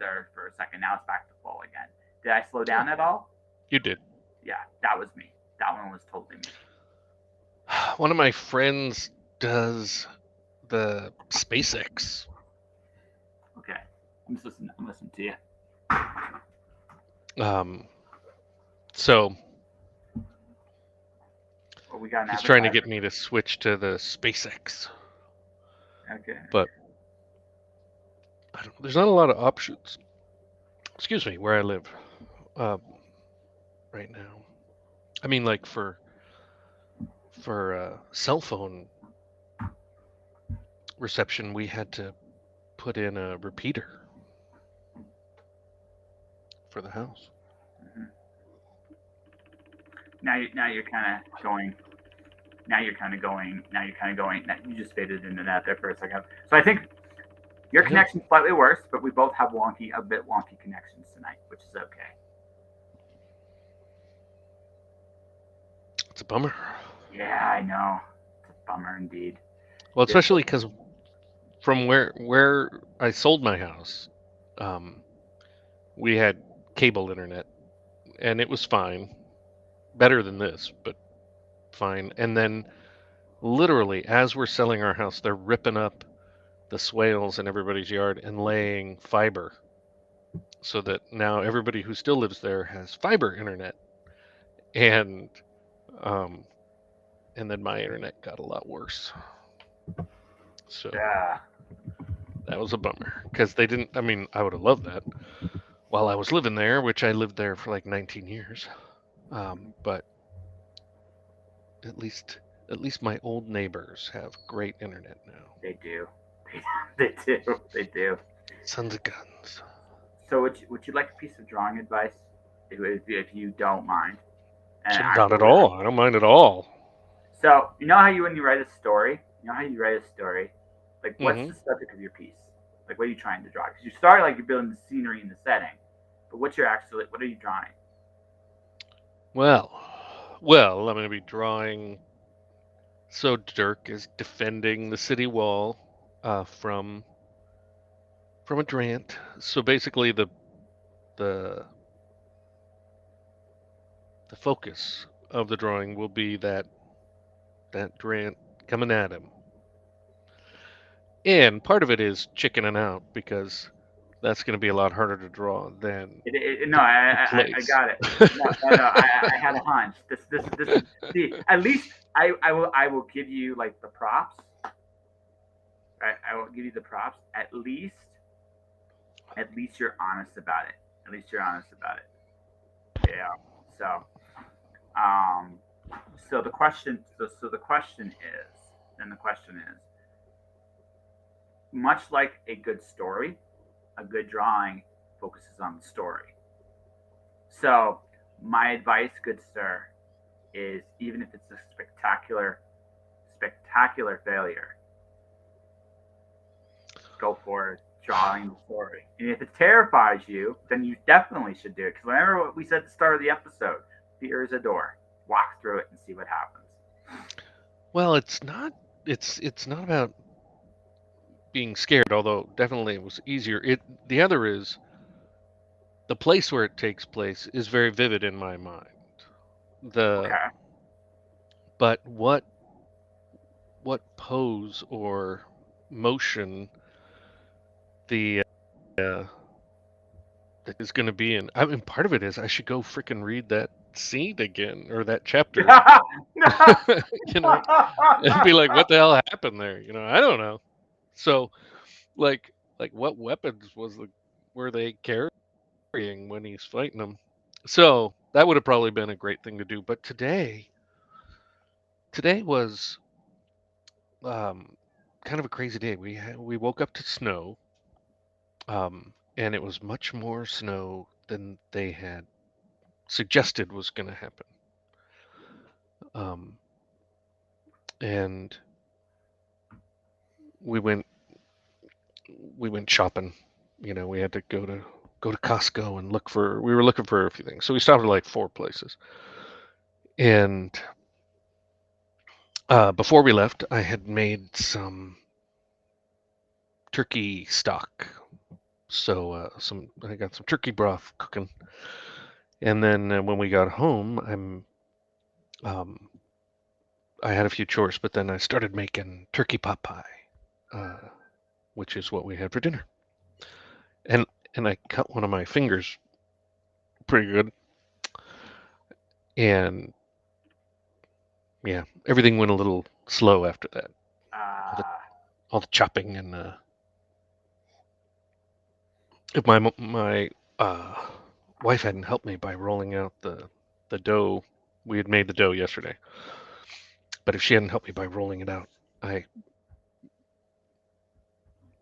second. Now it's back to full again. Did I slow down at all? You did. Yeah, that was me. That one was totally me. One of my friends does the SpaceX. Okay, I'm listening to you. So well, we got he's trying to get me to switch to the SpaceX. Okay. But there's not a lot of options. Excuse me, where I live right now. I mean, like for cell phone reception, we had to put in a repeater for the house. Mm-hmm. Now you're kind of going. Now you're kind of going. You just faded into that there for a second. So I think your connection's slightly worse, but we both have a bit wonky connections tonight, which is okay. It's a bummer. Yeah, I know. It's a bummer indeed. Well, especially because from where I sold my house, we had cable internet, and it was fine. Better than this, but fine. And then literally, as we're selling our house, they're ripping up the swales in everybody's yard and laying fiber so that now everybody who still lives there has fiber internet. And then my internet got a lot worse. So yeah, that was a bummer because they didn't. I mean, I would have loved that while I was living there, which I lived there for like 19 years. But at least my old neighbors have great internet now. They do. They do. Sons of guns. So would you like a piece of drawing advice, if you don't mind? Not at all. I don't mind at all. So you know how when you write a story, like what's the subject of your piece? Like what are you trying to draw? Because you start like you're building the scenery and the setting, but what are you drawing? Well, I'm going to be drawing. So Dirk is defending the city wall from a Drant. So basically, the focus of the drawing will be that Drant coming at him. And part of it is chickening out because that's going to be a lot harder to draw than I got it. No, I had a hunch. This see, at least I will give you like the props. Right? I will give you the props. At least you're honest about it. Yeah. So the question is much like a good story, a good drawing focuses on the story. So my advice, good sir, is even if it's a spectacular failure, go for drawing the story. And if it terrifies you, then you definitely should do it. Because remember what we said at the start of the episode, fear is a door. Walk through it and see what happens. Well, it's not about being scared, although definitely it was easier. The other is the place where it takes place is very vivid in my mind. But what pose or motion the that is going to be in. I mean, part of it is I should go freaking read that scene again or that chapter. And be like, what the hell happened there? I don't know. So, like what weapons were they carrying when he's fighting them? So that would have probably been a great thing to do. But today was kind of a crazy day. We woke up to snow, and it was much more snow than they had suggested was going to happen. And we went shopping. We had to go to Costco and we were looking for a few things. So we stopped at like 4 places. And before we left, I had made some turkey stock. So I got some turkey broth cooking. And then when we got home, I had a few chores, but then I started making turkey pot pie, which is what we had for dinner. And I cut one of my fingers pretty good. And yeah, everything went a little slow after that. All the chopping and if my wife hadn't helped me by rolling out the dough, we had made the dough yesterday. But if she hadn't helped me by rolling it out, I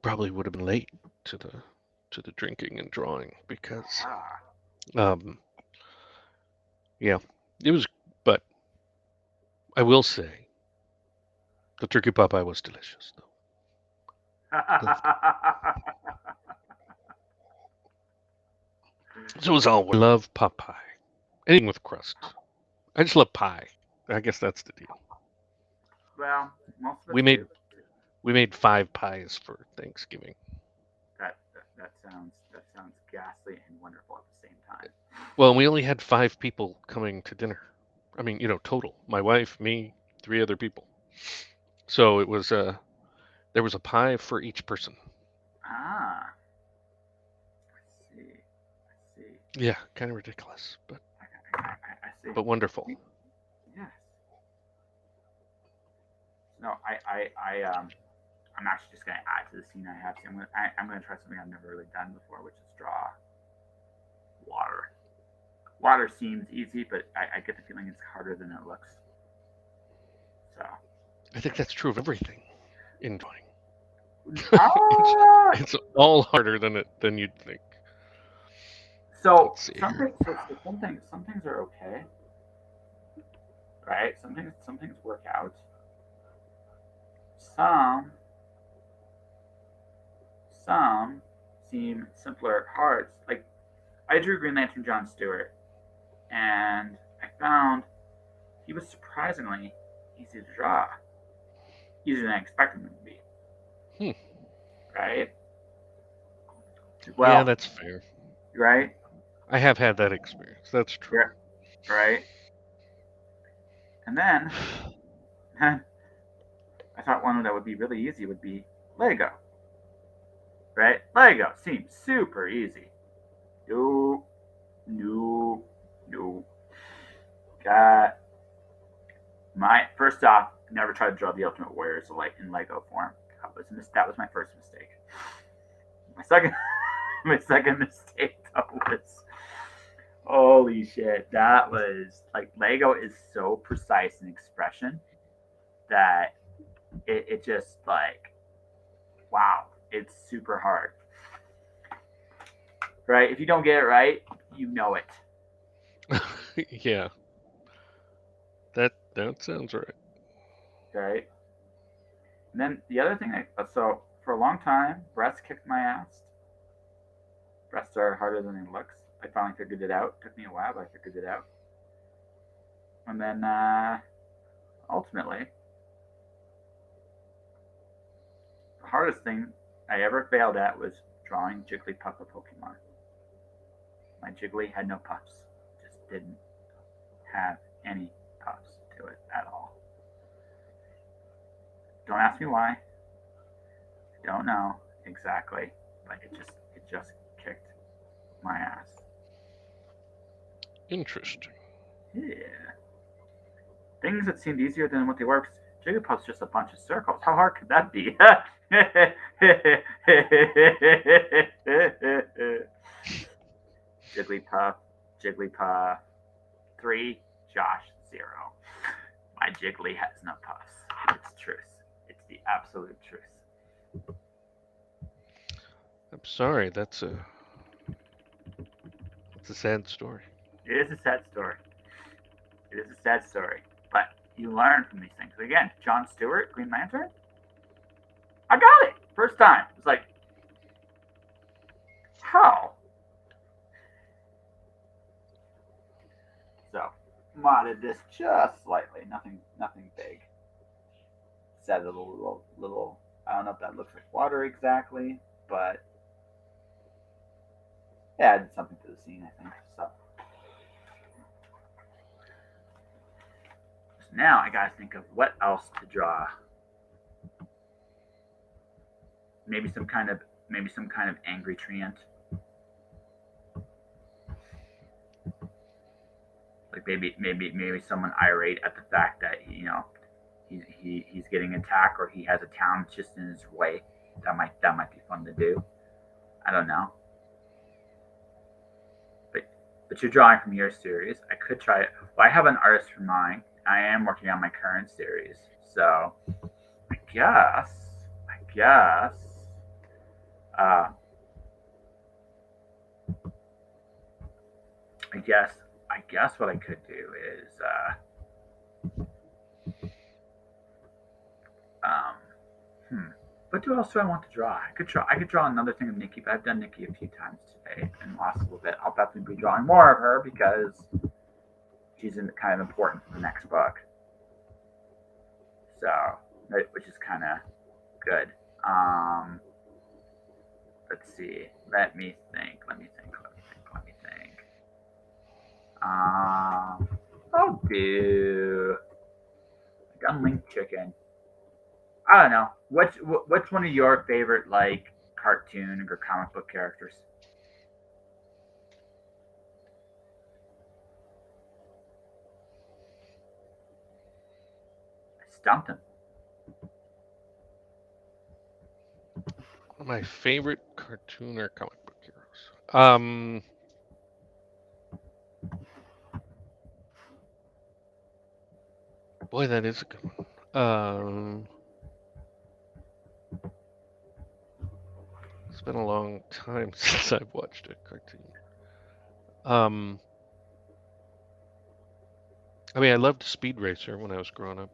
probably would have been late to the drinking and drawing because yeah, it was. But I will say, the turkey pot pie was delicious, though. So as always, I love pot pie. Anything with crust. I just love pie. I guess that's the deal. Well, most of us We made do. we made 5 pies for Thanksgiving. That sounds ghastly and wonderful at the same time. Well, we only had 5 people coming to dinner. I mean, total. My wife, me, 3 other people. So it was there was a pie for each person. I see. Yeah, kind of ridiculous, but I see. but wonderful. Yes. No, I'm actually just gonna add to the scene I have. I'm gonna try something I've never really done before, which is draw water. Water seems easy, but I get the feeling it's harder than it looks. So I think that's true of everything in drawing. Ah! It's all harder than you'd think. So Let's see some here. some things are okay, right? Some things work out. Some seem simpler hard. Like I drew Green Lantern John Stewart, and I found he was surprisingly easy to draw, easier than I expected him to be. Right? Yeah, Well, that's fair. right? I have had that experience. That's true. Yeah, right. And then I thought one that would be really easy would be Lego. Right? Lego seems super easy. No, no, no. Got my first off. Never tried to draw the Ultimate Warriors like in Lego form. That was my first mistake. My second, my second mistake though was holy shit. That was like Lego is so precise in expression that it just like wow, it's super hard. Right? If you don't get it right, you know it. Yeah. That sounds right. Right? And then the other thing, so for a long time, breasts kicked my ass. Breasts are harder than it looks. I finally figured it out. It took me a while, but I figured it out. And then ultimately, the hardest thing I ever failed at was drawing Jigglypuff a Pokemon. My Jiggly had no puffs. Just didn't have any puffs to it at all. Don't ask me why. Don't know exactly, but it just kicked my ass. Interesting. Yeah. Things that seemed easier than what they were. Jigglypuff's just a bunch of circles. How hard could that be? Jigglypuff, 3, Josh, 0. My Jiggly has no puffs. It's truth. It's the absolute truth. I'm sorry. That's a sad story. It is a sad story. It is a sad story. But you learn from these things. Again, Jon Stewart, Green Lantern. I got it. First time. It's like, how? So, modded this just slightly. Nothing big. Set a little. I don't know if that looks like water exactly, but it added something to the scene, I think. So now I gotta think of what else to draw. Maybe some kind of angry treant. Like maybe someone irate at the fact that he's getting attacked, or he has a town just in his way. That might be fun to do. I don't know. But you're drawing from your series. I could try it. Well, I have an artist for mine. I am working on my current series, so I guess. Uh, I guess what I could do is what else do I want to draw? I could draw another thing of Nikki, but I've done Nikki a few times today and lost a little bit. I'll definitely be drawing more of her because she's kind of important for the next book. So, which is kind of good. Let's see. Let me think. I'll do Gunlink Chicken. I don't know. What's one of your favorite like cartoon or comic book characters? I stumped him. One of my favorite cartoon or comic book heroes. Boy, that is a good one. It's been a long time since I've watched a cartoon. I mean, I loved Speed Racer when I was growing up.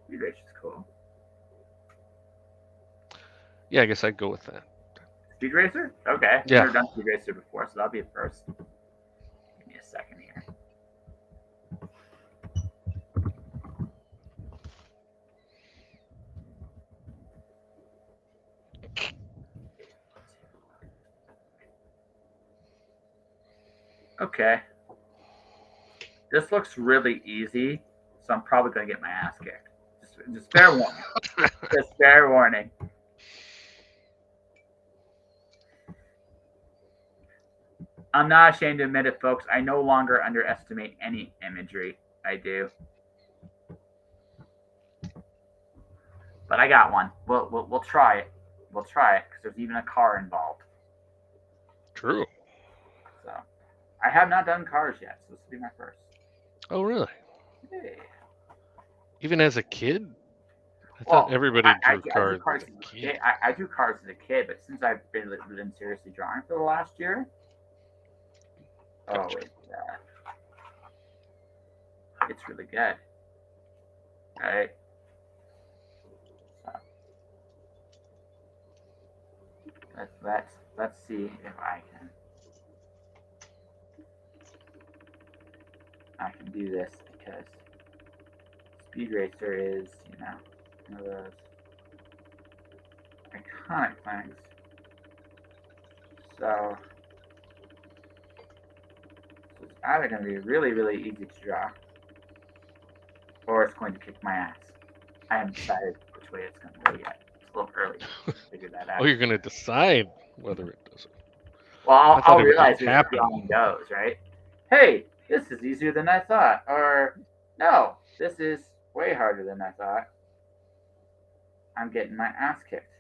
Speed Racer's cool. Yeah, I guess I'd go with that. Speed Racer? Okay. Yeah. Never done Speed Racer before, so that'll be a first. Give me a second here. Okay. This looks really easy, so I'm probably gonna get my ass kicked. Just fair warning. Just fair warning. I'm not ashamed to admit it, folks. I no longer underestimate any imagery. I do. But I got one. We'll try it. We'll try it because there's even a car involved. True. So I have not done cars yet, so this will be my first. Oh, really? Hey. Even as a kid? I thought everybody drew cars as a kid. I drew cars as a kid, but since I've been seriously drawing for the last year, Gotcha. It's really good. All right. So let's see if I can do this, because Speed Racer is, one of those iconic things. So it's either going to be really, really easy to draw, or it's going to kick my ass. I haven't decided which way it's going to go yet. It's a little early to figure that out. Oh, you're going to decide whether it does it. Well, I'll realize as the drawing goes, right? Hey, this is easier than I thought. Or, no, this is way harder than I thought. I'm getting my ass kicked.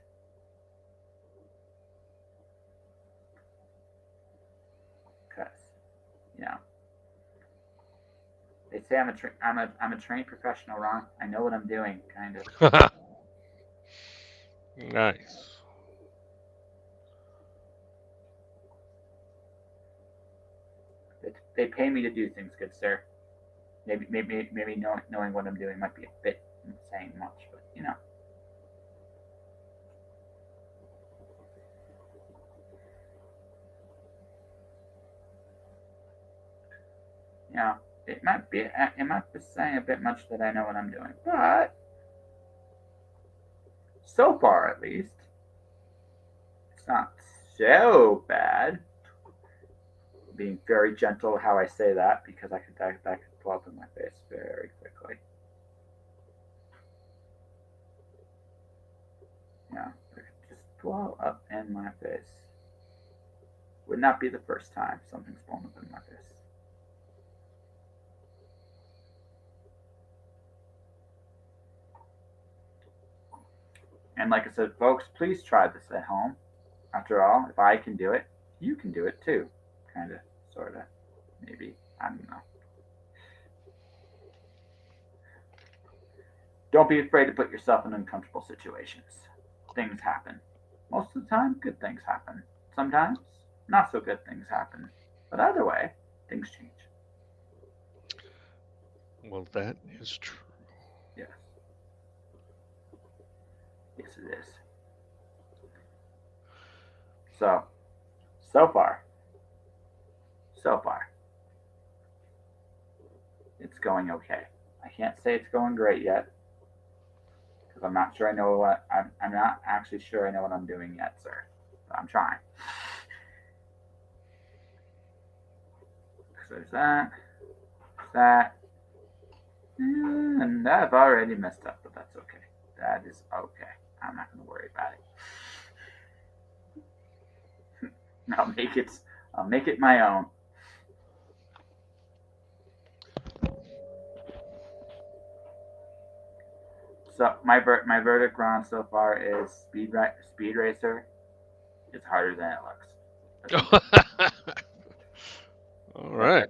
Because, they say I'm a trained professional, Ron. I know what I'm doing, kind of. Nice. they pay me to do things, good sir. Maybe knowing what I'm doing might be a bit saying much, but you know. You know, it might be saying a bit much that I know what I'm doing, but so far at least, it's not so bad. Being very gentle how I say that because that could blow up in my face very quickly. Yeah, it could just blow up in my face. Would not be the first time something's blown up in my face. And like I said, folks, please try this at home. After all, if I can do it, you can do it too. Kinda, sorta, maybe. I don't know. Don't be afraid to put yourself in uncomfortable situations. Things happen. Most of the time, good things happen. Sometimes, not so good things happen. But either way, things change. Well, that is true. Yes. Yes, it is. So far, it's going okay. I can't say it's going great yet because I'm not sure I know what I'm not actually sure I know what I'm doing yet, sir. But I'm trying. So there's that, and I've already messed up, but that's okay. That is okay. I'm not going to worry about it. I'll make it my own. So my verdict round so far is Speed Racer. It's harder than it looks. All right.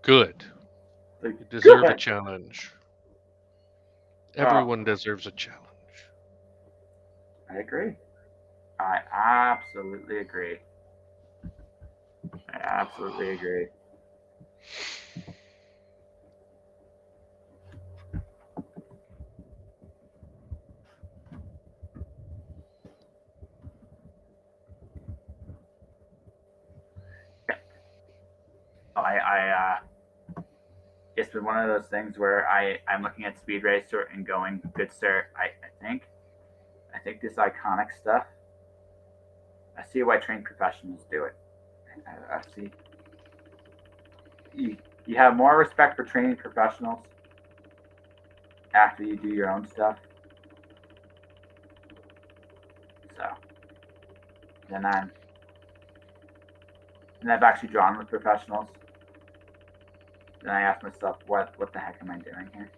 Good. Like, You deserve a good. challenge. Oh, Everyone deserves a challenge. I agree. I absolutely agree. I absolutely agree. Yeah. It's been one of those things where I'm looking at Speed Racer and going, good sir, I think this iconic stuff. I see why trained professionals do it. I see. You have more respect for training professionals after you do your own stuff. So then I've actually drawn with professionals. Then I ask myself, what the heck am I doing here?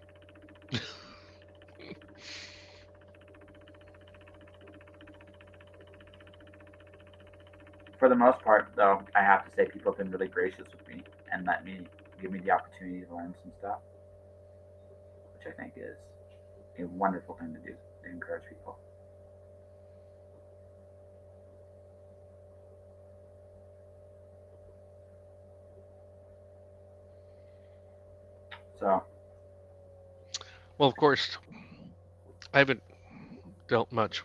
For the most part, though, I have to say people have been really gracious with me and give me the opportunity to learn some stuff, which I think is a wonderful thing to do to encourage people. So, Well, of course, I haven't dealt much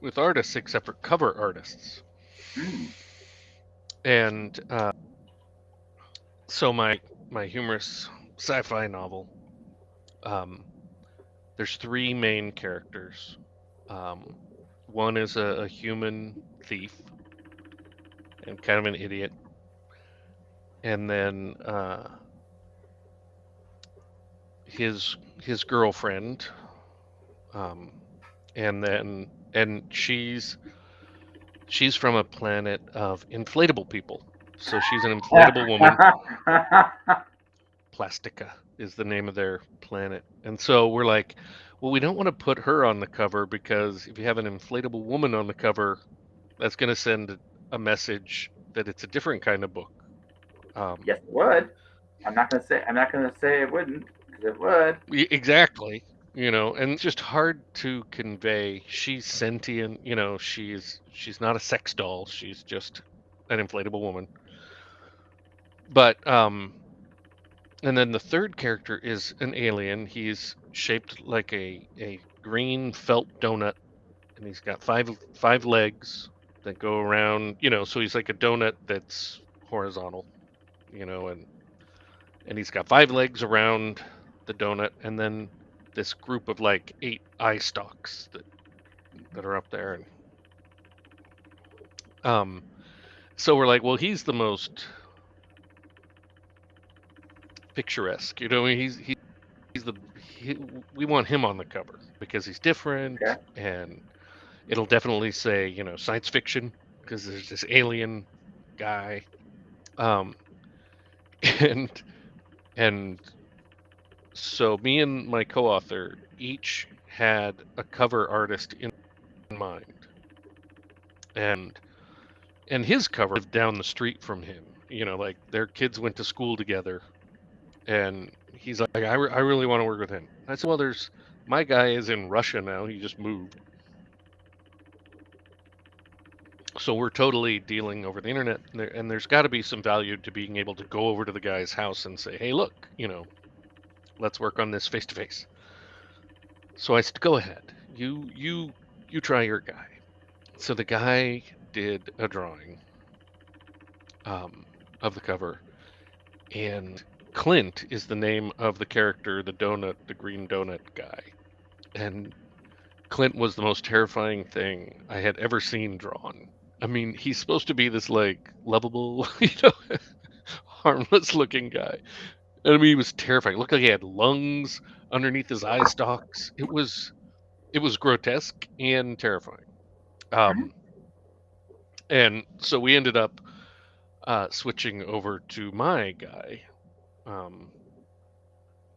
with artists except for cover artists. And so my humorous sci-fi novel, there's three main characters. One is a human thief and kind of an idiot, and then his girlfriend, and she's from a planet of inflatable people. So she's an inflatable woman. Plastica is the name of their planet. And so we're like, well, we don't want to put her on the cover because if you have an inflatable woman on the cover, that's going to send a message that it's a different kind of book. Yes, it would. I'm not gonna say it wouldn't, because it would. Exactly. And it's just hard to convey. She's sentient, she's not a sex doll. She's just an inflatable woman. But and then the third character is an alien. He's shaped like a green felt donut, and he's got five legs that go around. So he's like a donut that's horizontal. And he's got five legs around the donut, and then this group of like 8 eye stalks that are up there. And so we're like, well, he's the most picturesque. We want him on the cover because he's different, Okay. and it'll definitely say science fiction because there's this alien guy, um, and and so me and my co-author each had a cover artist in mind, and his cover lived down the street from him. Like their kids went to school together, and he's like, I really want to work with him. I said, well, my guy is in Russia now. He just moved. So we're totally dealing over the internet, and there's got to be some value to being able to go over to the guy's house and say, hey, look, let's work on this face to face. So I said, go ahead. You try your guy. So the guy did a drawing of the cover, and Clint is the name of the character, the green donut guy. And Clint was the most terrifying thing I had ever seen drawn. I mean, he's supposed to be this like lovable, harmless looking guy. And I mean, he was terrifying. It looked like he had lungs underneath his eye stalks. It was grotesque and terrifying. Mhm. And so we ended up switching over to my guy,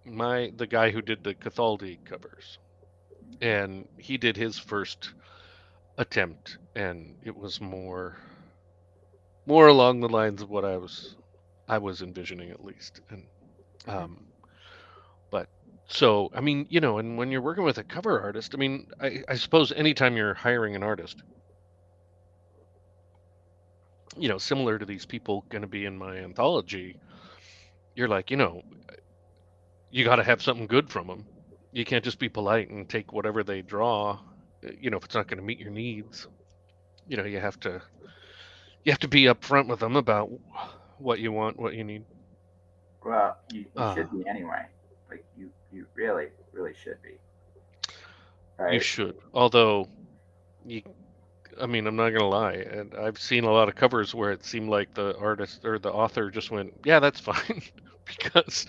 the guy who did the Cathaldi covers, and he did his first attempt, and it was more along the lines of what I was envisioning, at least. And but so I mean, and when you're working with a cover artist, I mean, I suppose anytime you're hiring an artist, similar to these people going to be in my anthology, you're like, you got to have something good from them. You can't just be polite and take whatever they draw, if it's not going to meet your needs. You have to be upfront with them about what you want, what you need. Well, you Uh, should be anyway. Like you really really should be. you Right. should. Although, you, I mean, I'm not gonna lie, and I've seen a lot of covers where it seemed like the artist or the author just went, "Yeah, that's fine," because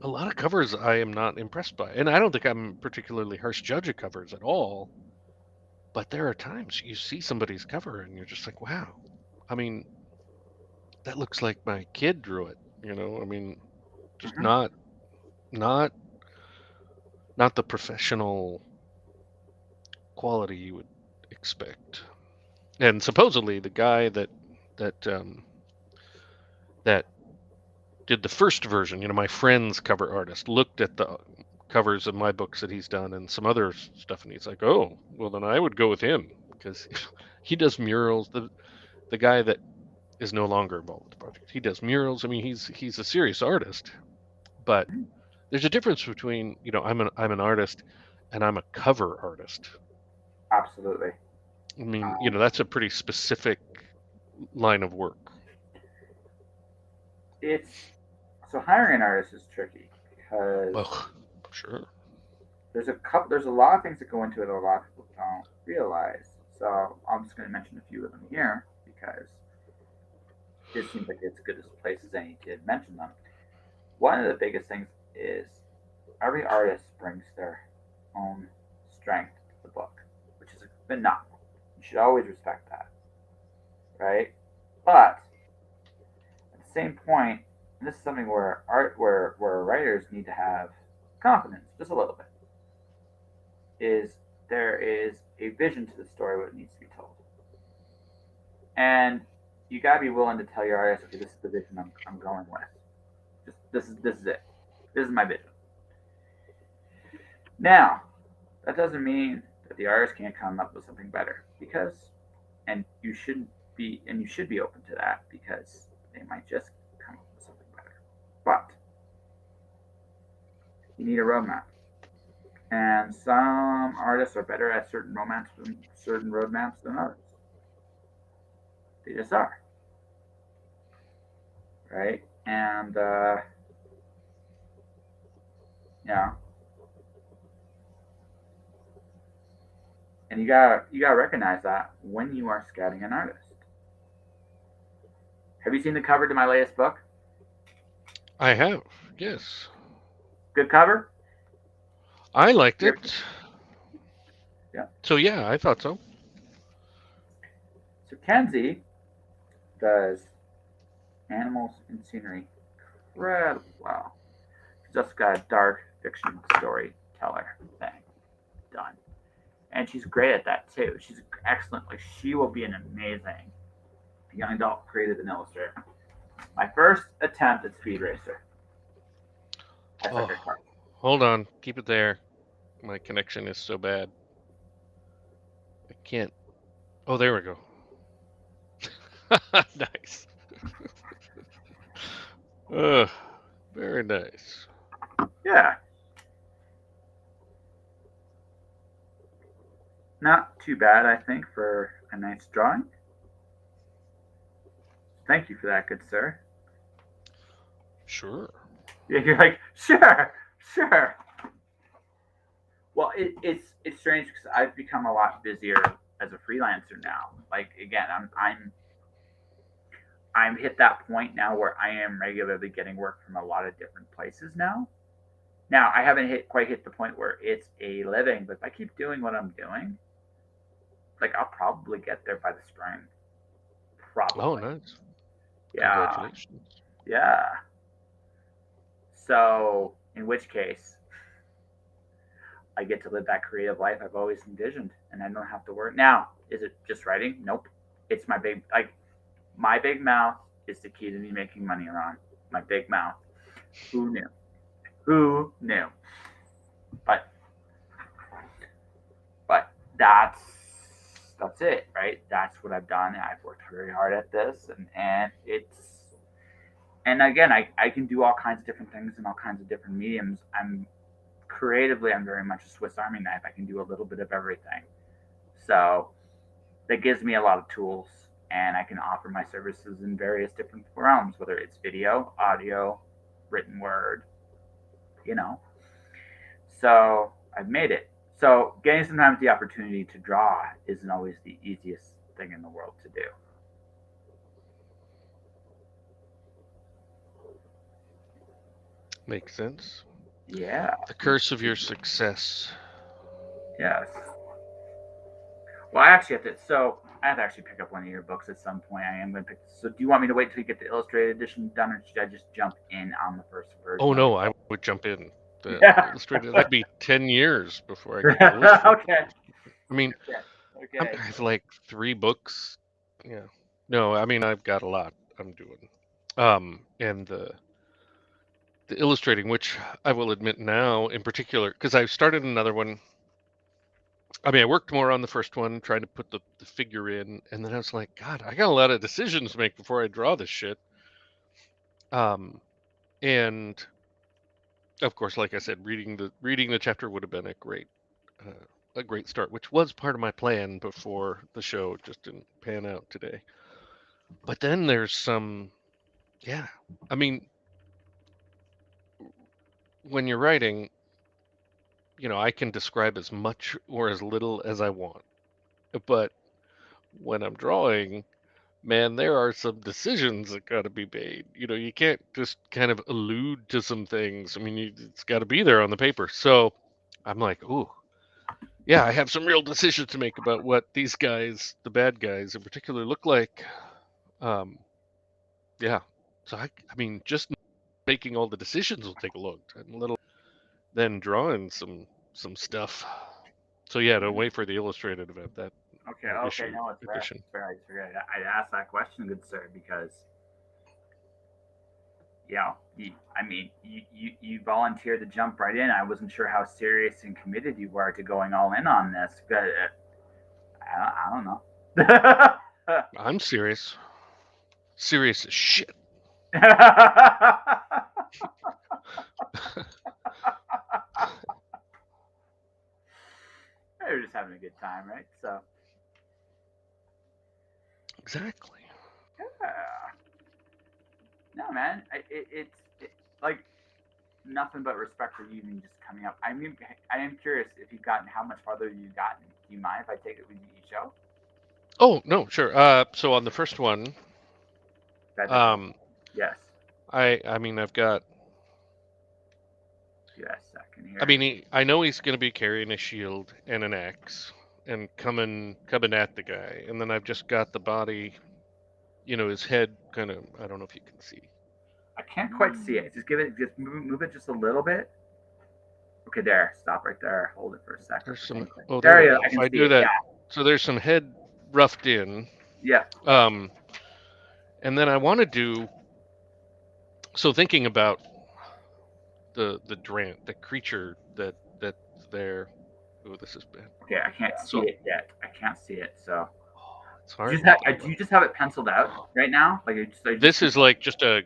a lot of covers I am not impressed by, and I don't think I'm a particularly harsh judge of covers at all. But there are times you see somebody's cover and you're just like, "Wow." I mean, that looks like my kid drew it. I mean, just Mm-hmm. not not the professional quality you would expect. And supposedly the guy that that did the first version, my friend's cover artist, looked at the covers of my books that he's done and some other stuff, and he's like, "Oh, well then I would go with him because he does murals." The guy that is no longer involved with the project, he does murals. I mean, he's a serious artist, but Mm-hmm. there's a difference between I'm an artist and I'm a cover artist. Absolutely. I mean, Um, that's a pretty specific line of work. it's so hiring an artist is tricky because Well, sure. there's a lot of things that go into it that a lot of people don't realize. So I'm just going to mention a few of them here because it seems like it's as good as a place as any to mention them. One of the biggest things is every artist brings their own strength to the book, which is phenomenal. You should always respect that, right? But at the same point, and this is something where writers need to have confidence just a little bit, is there is a vision to the story what needs to be told. And you gotta be willing to tell your artist, okay, this is the vision I'm going with. This is it. This is my vision. Now, that doesn't mean that the artist can't come up with something better because, and you should be open to that because they might just You need a roadmap. And some artists are better at certain roadmaps than others. They just are, right? And yeah, and you gotta recognize that when you are scouting an artist. Have you seen the cover to my latest book? I have, yes. Good cover. I liked Yep. it. Yeah. So yeah, I thought so. So Kenzie does animals and scenery incredibly well. She's just got a dark fiction storyteller thing done. And she's great at that too. She's excellent. Like she will be an amazing young adult creative and illustrator. My first attempt at Speed Racer. I suck Oh, at cars. hold on. Keep it there. My connection is so bad. I can't. Oh, there we go. Nice. Very nice. Yeah, not too bad, I think, for a nice drawing. Thank you for that, good sir. Sure. Yeah, you're like, sure, sure. Well, it's strange because I've become a lot busier as a freelancer now. Like again, I'm hit that point now where I am regularly getting work from a lot of different places now. Now I haven't quite hit the point where it's a living, but if I keep doing what I'm doing, like I'll probably get there by the spring. Oh, Probably. nice. Yeah. Congratulations. Yeah. So in which case I get to live that creative life I've always envisioned and I don't have to work. Now, is it just writing? Nope. It's my big mouth is the key to me making money around. My big mouth. Who knew? Who knew? But but that's it, right? That's what I've done. I've worked very hard at this, and it's and again, I can do all kinds of different things in all kinds of different mediums. I'm very much a Swiss Army knife. I can do a little bit of everything. So that gives me a lot of tools, and I can offer my services in various different realms, whether it's video, audio, written word, you know. So I've made it. So getting sometimes the opportunity to draw isn't always the easiest thing in the world to do. Makes sense. Yeah. The curse of your success. Yes. Well, I actually have to. So I have to actually pick up one of your books at some point. I am going to pick. So do you want me to wait until you get the illustrated edition done, or should I just jump in on the first version Oh of no, your I book? would jump in. The Yeah. illustrated, that'd be 10 years before I get the illustrated. Okay. I mean, Okay. I Okay. have like 3 books. Yeah. No, I mean, I've got a lot I'm doing. And the illustrating, which I will admit now in particular, because I've started another one. I mean, I worked more on the first one, trying to put the figure in, and then I was like, God, I got a lot of decisions to make before I draw this shit. And of course, like I said, reading the chapter would have been a great start, which was part of my plan before the show. It just didn't pan out today. But then there's yeah. I mean, when you're writing, I can describe as much or as little as I want. But when I'm drawing, man, there are some decisions that got to be made. You can't just kind of allude to some things. I mean, it's got to be there on the paper. So I'm like, ooh, yeah, I have some real decisions to make about what these guys, the bad guys in particular, look like. Um, yeah. So I mean, just making all the decisions will take a long time, little then drawing some stuff. So yeah, don't wait for the illustrated event that Okay. or Okay. issue No, it's fair. edition. It's fair. I just figured I'd ask that question, good sir, because I mean, you volunteered to jump right in. I wasn't sure how serious and committed you were to going all in on this, but I don't know. I'm serious. Serious as shit. just having a good time, right? So Exactly. yeah. No, man, like nothing but respect for you even just coming up. I mean, I am curious if you've gotten how much farther you've gotten. Do you mind if I take it with you each show? Oh no, sure. So on the first one, Yes. I mean I've got. Yes, second here. I mean I know he's gonna be carrying a shield and an axe and coming at the guy, and then I've just got the body, his head kind of. I don't know if you can see. I can't quite see it. Just move it just a little bit. Okay, there. Stop right there. Hold it for a second. There's some. Oh, there you go. I If can I see do it. that, Yeah. so there's some head roughed in. Yeah. And then I want to do. So thinking about the Drant, the creature that's there. Oh, this is bad. Okay, I can't see it yet. I can't see it. So it's hard. Do you just have it penciled out right now? This is like just a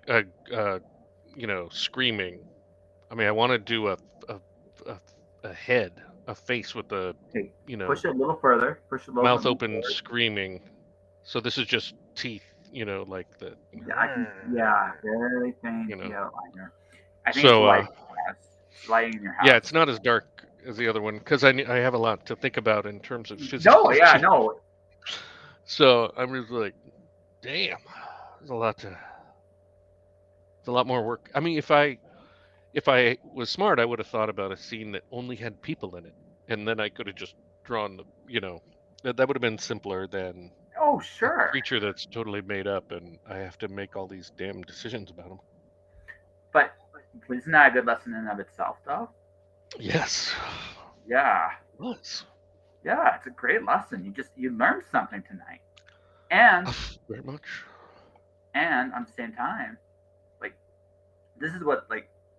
screaming. I mean, I want to do a head, a face with a okay, push it a little further. Push it a little mouth bit open, further. screaming. So this is just teeth, like the. Yeah, very faint outliner. I think so, it's lighting in your house. Yeah, it's not as dark as the other one because I have a lot to think about in terms of physiology. No. So I'm just like, damn, there's a lot more work. I mean, if I was smart, I would have thought about a scene that only had people in it, and then I could have just drawn that would have been simpler than a creature that's totally made up, and I have to make all these damn decisions about them. But isn't that a good lesson in and of itself, though? Yes. Yeah. It was. Yeah, it's a great lesson. You learned something tonight, and very much. And at the same time, like this is what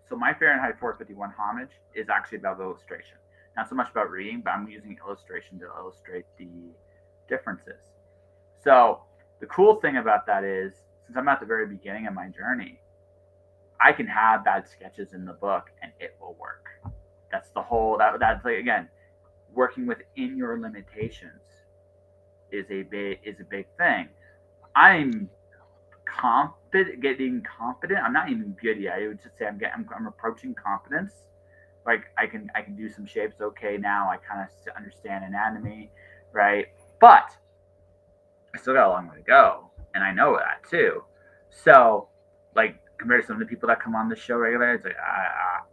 so my Fahrenheit 451 homage is actually about illustration, not so much about reading, but I'm using illustration to illustrate the differences. So the cool thing about that is, since I'm at the very beginning of my journey, I can have bad sketches in the book and it will work. That's the whole that's like, again, working within your limitations is a big thing. I'm getting confident. I'm not even good yet. I would just say I'm approaching confidence. Like I can do some shapes okay now. I kind of understand anatomy, right? But I still got a long way to go, and I know that too. So, like compared to some of the people that come on the show regularly, it's like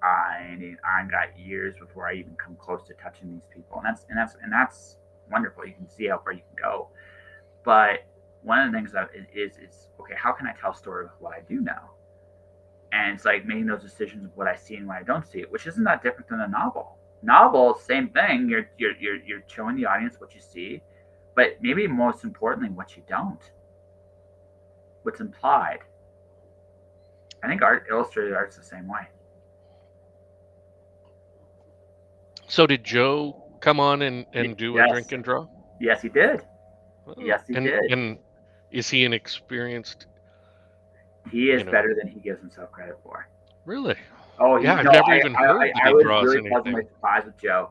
I got years before I even come close to touching these people, and that's wonderful. You can see how far you can go, but one of the things that is okay, how can I tell a story with what I do know? And it's like making those decisions of what I see and what I don't see, which isn't that different than a novel. Novel, same thing. You're showing the audience what you see, but maybe most importantly, what you don't, what's implied. I think illustrated art's the same way. So did Joe come on and do a drink and draw? Yes, he did. Oh. Yes, he did. And is he an experienced? He is better than he gives himself credit for. Really? Oh, yeah. I've never even heard that he draws anything. I was really surprised with Joe.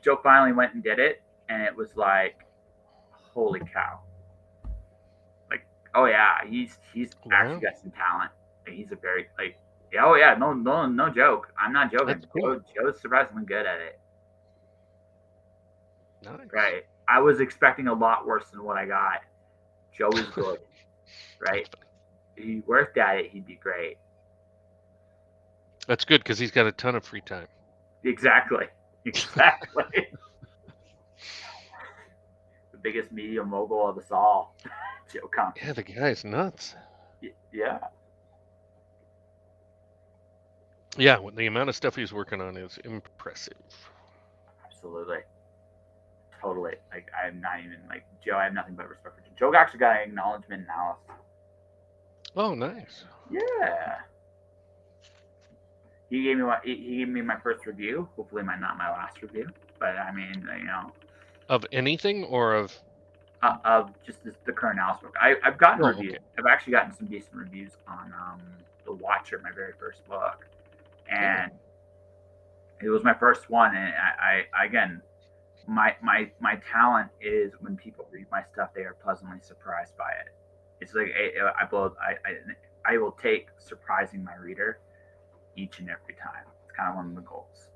Joe finally went and did it, and it was like, holy cow! Like, oh yeah, he's actually got some talent. He's a very oh yeah, no joke. I'm not joking. Cool. Joe's surprisingly good at it. Nice. Right. I was expecting a lot worse than what I got. Joe is good. Right. If he worked at it, he'd be great. That's good because he's got a ton of free time. Exactly. The biggest media mogul of us all, Joe Compton. Yeah, the guy's nuts. Yeah. Yeah, the amount of stuff he's working on is impressive. Absolutely. Totally. I'm not even Joe. I have nothing but respect for Joe. Joe actually got an acknowledgement in Alice. Oh, nice. Yeah. He gave me my first review. Hopefully, not my last review. But I mean, Of anything or of just the current Alice book. I've gotten reviews. Okay. I've actually gotten some decent reviews on The Watcher, my very first book, and It was my first one, and I again, my talent is when people read my stuff, they are pleasantly surprised by it. It's like I will take surprising my reader each and every time. It's kind of one of the goals.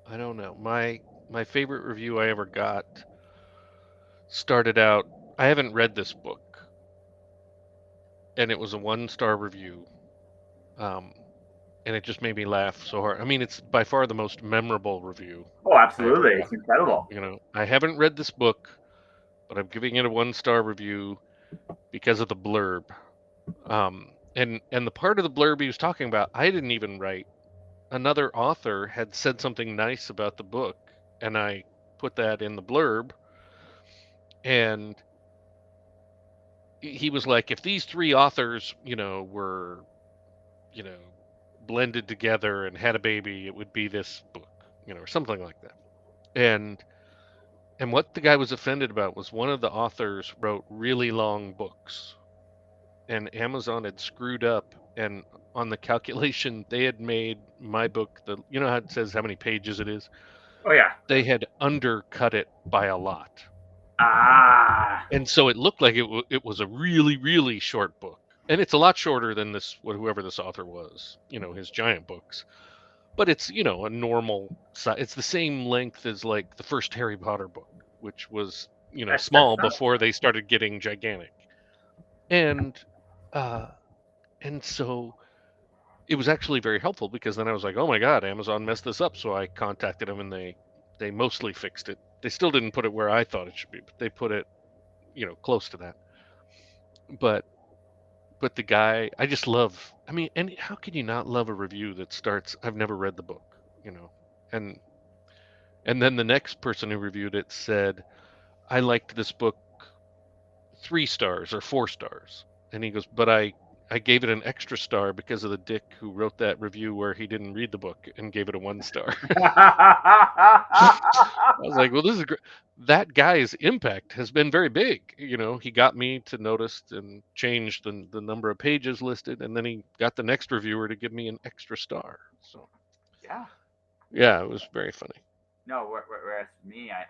I don't know. My favorite review I ever got started out. I haven't read this book, and it was a 1-star review. And it just made me laugh so hard. I mean, it's by far the most memorable review Oh, I ever absolutely! got. It's incredible. I haven't read this book, but I'm giving it a 1-star review because of the blurb. And the part of the blurb he was talking about, I didn't even write. Another author had said something nice about the book, and I put that in the blurb. And he was like, if these 3 authors, were, you know, blended together and had a baby, it would be this book, or something like that. And what the guy was offended about was one of the authors wrote really long books, and Amazon had screwed up, and on the calculation they had made my book, how it says how many pages it is, Oh yeah. they had undercut it by a lot. Ah. And so it looked like it was a really, really short book. And it's a lot shorter than whoever this author was, his giant books. But it's, a normal size. It's the same length as like the first Harry Potter book, which was, That's small not. before they started getting gigantic. And uh and so it was actually very helpful, because then I was like, "Oh my God, Amazon messed this up." So I contacted them, and they mostly fixed it. They still didn't put it where I thought it should be, but they put it, close to that. But the guy, I just love. I mean, and how can you not love a review that starts, "I've never read the book," And then the next person who reviewed it said, "I liked this book 3 stars or 4 stars." And he goes, "But I gave it an extra star because of the dick who wrote that review where he didn't read the book and gave it a 1 star." I was like, "Well, this is great." That guy's impact has been very big. He got me to notice and change the number of pages listed, and then he got the next reviewer to give me an extra star. So, Yeah. yeah, it was very funny. No, whereas me, I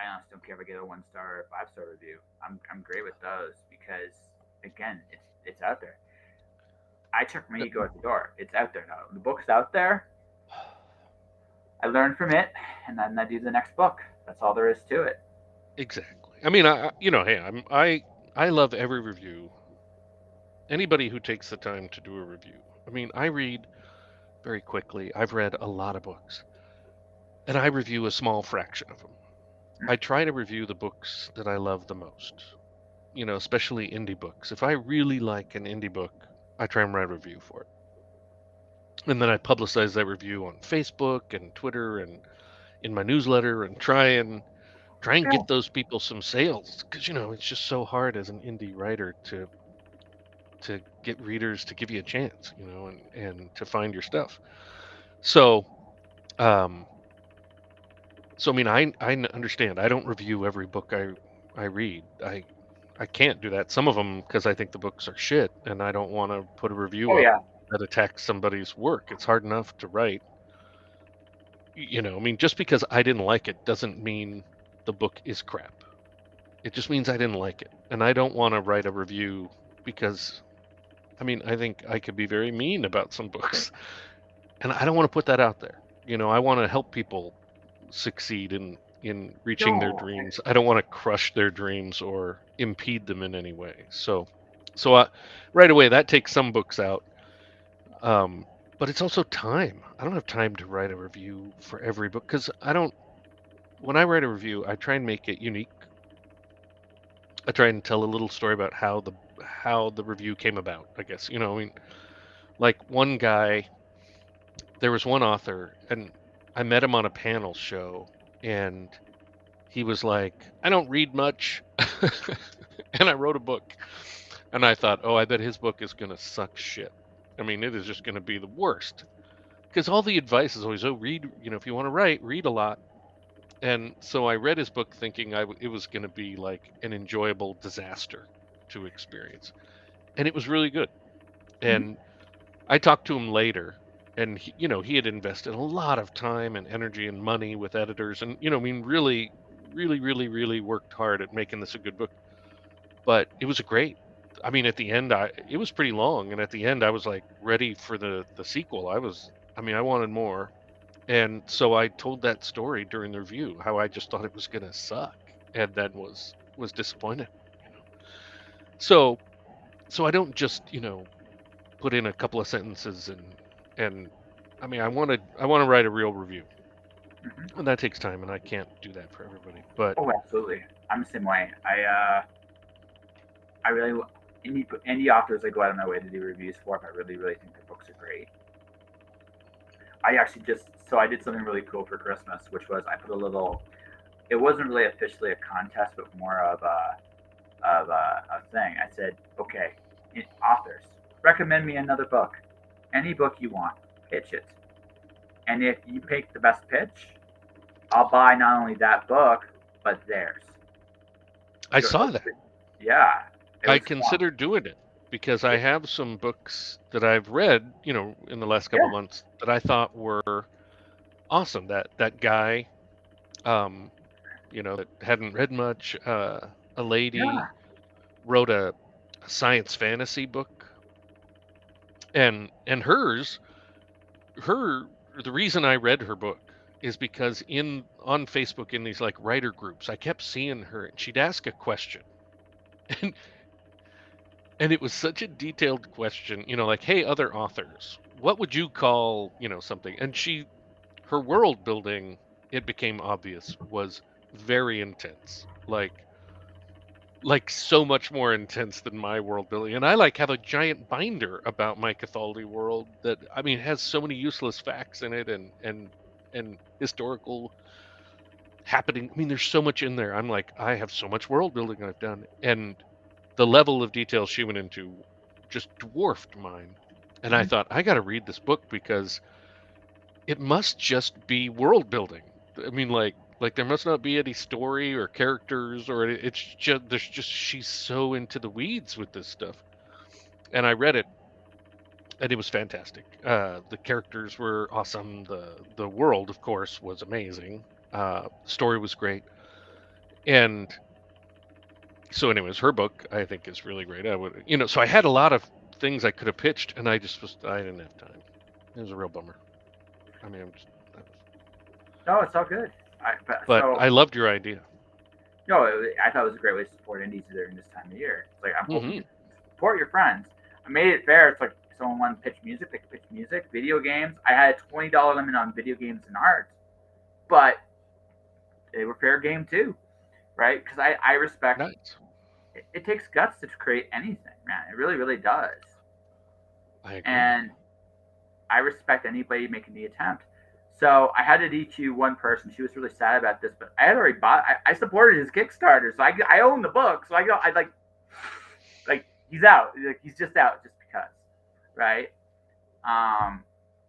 honestly don't care if I get a 1 star or 5 star review. I'm great with those because again, it's out there. I check my ego at the door. It's out there now. The book's out there. I learn from it, and then I do the next book. That's all there is to it. Exactly. I mean, hey, I love every review. Anybody who takes the time to do a review. I mean, I read very quickly. I've read a lot of books, and I review a small fraction of them. I try to review the books that I love the most, especially indie books. If I really like an indie book, I try and write a review for it. And then I publicize that review on Facebook and Twitter and in my newsletter, and try and Yeah. get those people some sales, because it's just so hard as an indie writer to get readers to give you a chance, and to find your stuff. So, um, I mean, I understand. I don't review every book I read. I can't do that. Some of them because I think the books are shit, and I don't want to put a review Oh up yeah. that attacks somebody's work. It's hard enough to write. I mean, just because I didn't like it doesn't mean the book is crap. It just means I didn't like it, and I don't want to write a review because, I mean, I think I could be very mean about some books, and I don't want to put that out there. I want to help people succeed in reaching their No. dreams. I don't want to crush their dreams or impede them in any way. So right away that takes some books out. But it's also time. I don't have time to write a review for every book, because I don't. When I write a review, I try and make it unique. I try and tell a little story about how the review came about. I guess I mean, like one guy. There was one author, and I met him on a panel show, and he was like, "I don't read much," and I wrote a book, and I thought, "Oh, I bet his book is gonna suck shit. I mean, it is just gonna be the worst." Because all the advice is always, "Oh, read. If you want to write, read a lot." And so I read his book thinking it was gonna be like an enjoyable disaster to experience, and it was really good. Mhm. And I talked to him later, and he had invested a lot of time and energy and money with editors, and I mean, really, really, really, really worked hard at making this a good book. But it was a great. I mean, at the end, it was pretty long, and at the end, I was like ready for the sequel. I mean, I wanted more, and so I told that story during the review, how I just thought it was gonna suck, and then was disappointed. You know, so I don't just put in a couple of sentences and I mean, I want to write a real review, Mhm. and that takes time, and I can't do that for everybody. But Oh, absolutely. I'm the same way. I really indie authors I go out of my way to do reviews for if I really really think their books are great. I actually I did something really cool for Christmas, which was I put a little. It wasn't really officially a contest, but more of a thing. I said, okay, authors, recommend me another book, any book you want, pitch it, and if you pick the best pitch, I'll buy not only that book but theirs. I saw that. Yeah, it I was fun. considered doing it because I Yeah, have some books that I've read, in the last couple yeah, of months that I thought were awesome. That guy, um, that hadn't read much, a lady yeah. wrote a science fantasy book, and her the reason I read her book is because in on Facebook, in these like writer groups, I kept seeing her, and she'd ask a question, and and it was such a detailed question, like, hey, other authors, what would you call, something? And her world building, it became obvious, was very intense. Like so much more intense than my world building. And I like have a giant binder about my Cthulhu world that, I mean, has so many useless facts in it, and historical happening. I mean, there's so much in there. I'm like, I have so much world building I've done, and the level of detail she went into just dwarfed mine. And I Mhm. thought, I got to read this book because it must just be world building. I mean, like there must not be any story or characters, or it's just she's so into the weeds with this stuff. And I read it, and it was fantastic. The characters were awesome. The world, of course, was amazing. The story was great. And so, anyways, her book I think is really great. I would, so I had a lot of things I could have pitched, and I didn't have time. It was a real bummer. I mean, No, it's all good. but I loved your idea. No, I thought it was a great way to support indies during this time of year. It's like I'm hoping Hmm. you support your friends. I made it fair. It's like if someone wanted to pitch music, they could pitch music, video games. I had a $20 limit on video games and art, but they were fair game too, right? Because I respect Nice. it takes guts to create anything, man. It really really does, I agree. and I respect anybody making the attempt. So I had to DQ one person. She was really sad about this, but I had already bought. I supported his Kickstarter, so I own the book. So I go. I like he's out. Like he's just out just because, right? Um,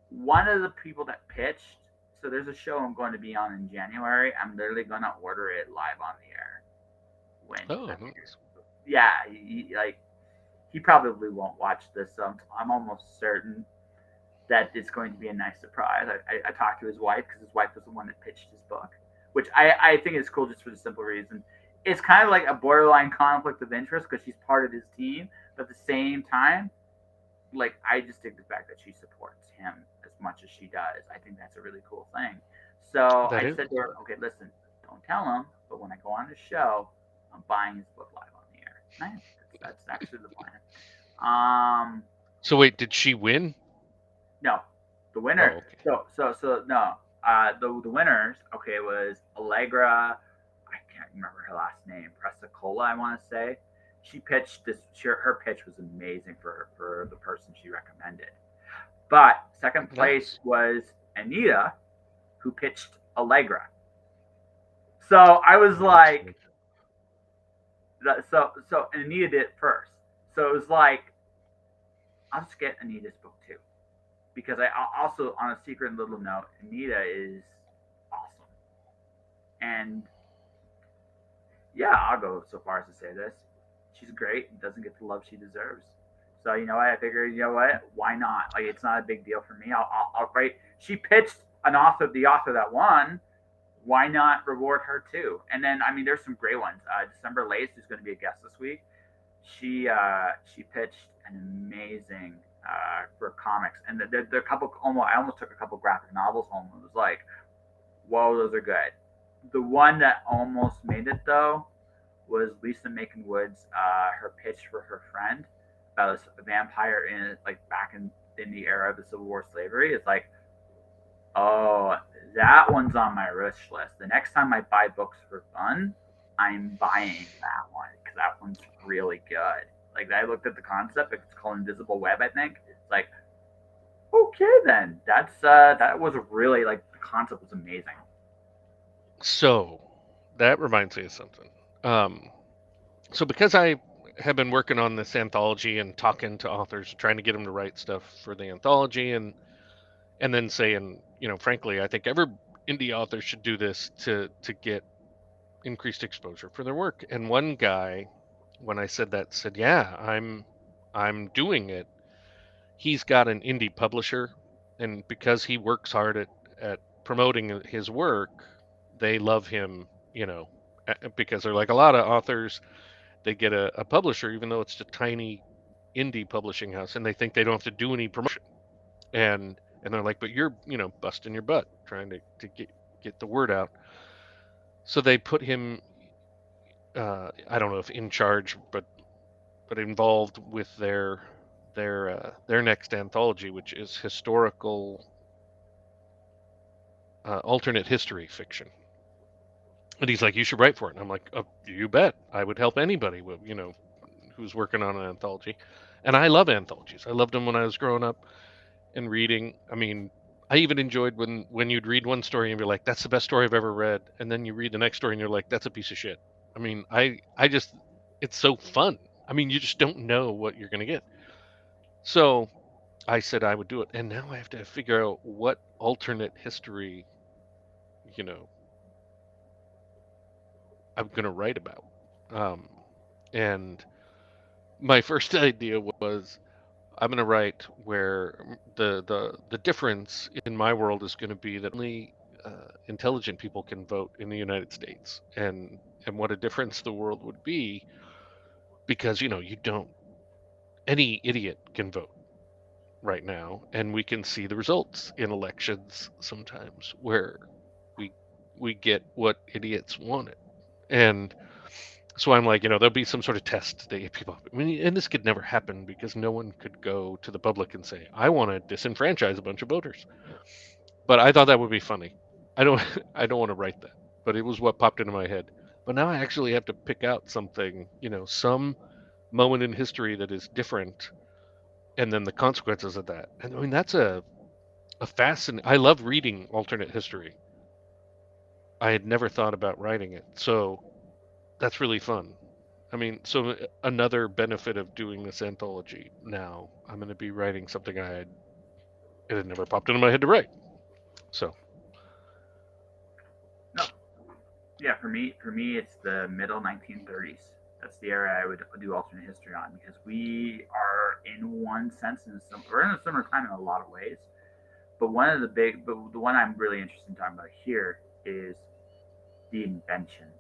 one of the people that pitched. So there's a show I'm going to be on in January. I'm literally going to order it live on the air when Oh, the nice. yeah he probably won't watch this. So I'm almost certain that it's going to be a nice surprise. I talked to his wife because his wife was the one that pitched his book, which I think is cool just for the simple reason. It's kind of like a borderline conflict of interest because she's part of his team, but at the same time, like I just dig the fact that she supports him as much as she does. I think that's a really cool thing. So That I is. said to her, okay, listen, don't tell him, but when I go on the show, I'm buying his book live on the air. Nice. That's actually the plan. Um, So wait, did she win? No, the Oh, winner. okay. So no. The winners. Okay, was Allegra. I can't remember her last name. Presicola, I want to say. She pitched this. Her pitch was amazing for the person she recommended. But second place Nice. was Anita, who pitched Allegra. So I was Oh, that's good. like, so Anita did it first. So it was like, I'll just get Anita's book too. Because I also, on a secret little note, Anita is awesome. And yeah, I'll go so far as to say this. She's great and doesn't get the love she deserves. So you know what? I figured, you know what? Why not? Like, it's not a big deal for me. I'll write. She pitched the author that won. Why not reward her too? And then, I mean, there's some great ones. December Lace, who's going to be a guest this week. She pitched an amazing for comics, and the couple almost I almost took a couple graphic novels home. It was like, whoa, those are good. The one that almost made it though was Lisa Macon Wood's her pitch for her friend about a vampire in like back in the era of the Civil War slavery. It's like, oh, that one's on my wish list. The next time I buy books for fun, I'm buying that one because that one's really good. Like, I looked at the concept; it's called Invisible Web, I think. It's like, okay, then that was really like the concept was amazing. So that reminds me of something. So because I have been working on this anthology and talking to authors, trying to get them to write stuff for the anthology, and then saying, frankly, I think every indie author should do this to get increased exposure for their work. And one guy, when I said that, said, "Yeah, I'm doing it." He's got an indie publisher, and because he works hard at promoting his work, they love him, because they're like a lot of authors, they get a publisher, even though it's a tiny indie publishing house, and they think they don't have to do any promotion. And they're like, but you're, busting your butt trying to get the word out. So they put him, I don't know if in charge, but involved with their next anthology, which is historical alternate history fiction. And he's like, you should write for it. And I'm like, oh, you bet. I would help anybody with, who's working on an anthology. And I love anthologies. I loved them when I was growing up and reading. I mean, I even enjoyed when you'd read one story and be like, that's the best story I've ever read. And then you read the next story and you're like, that's a piece of shit. I mean, I just, it's so fun. I mean, you just don't know what you're going to get. So I said I would do it. And now I have to figure out what alternate history, you know, I'm going to write about. Um, and my first idea was I'm going to write where the difference in my world is going to be that only intelligent people can vote in the United States, and what a difference the world would be, because you don't, any idiot can vote right now, and we can see the results in elections sometimes where we we get what idiots wanted. And so I'm like, there'll be some sort of test to get people. I mean, and this could never happen because no one could go to the public and say, I want to disenfranchise a bunch of voters. But I thought that would be funny. I don't I don't want to write that, but it was what popped into my head. But now I actually have to pick out something, some moment in history that is different, and then the consequences of that. And I mean, that's a fascinating. I love reading alternate history. I had never thought about writing it, so that's really fun. I mean, so another benefit of doing this anthology now, I'm going to be writing something it had never popped into my head to write. So No, yeah, for me, it's the middle 1930s. That's the era I would do alternate history on because we are, in one sense, we're in a similar time in a lot of ways. But the one I'm really interested in talking about here is the inventions.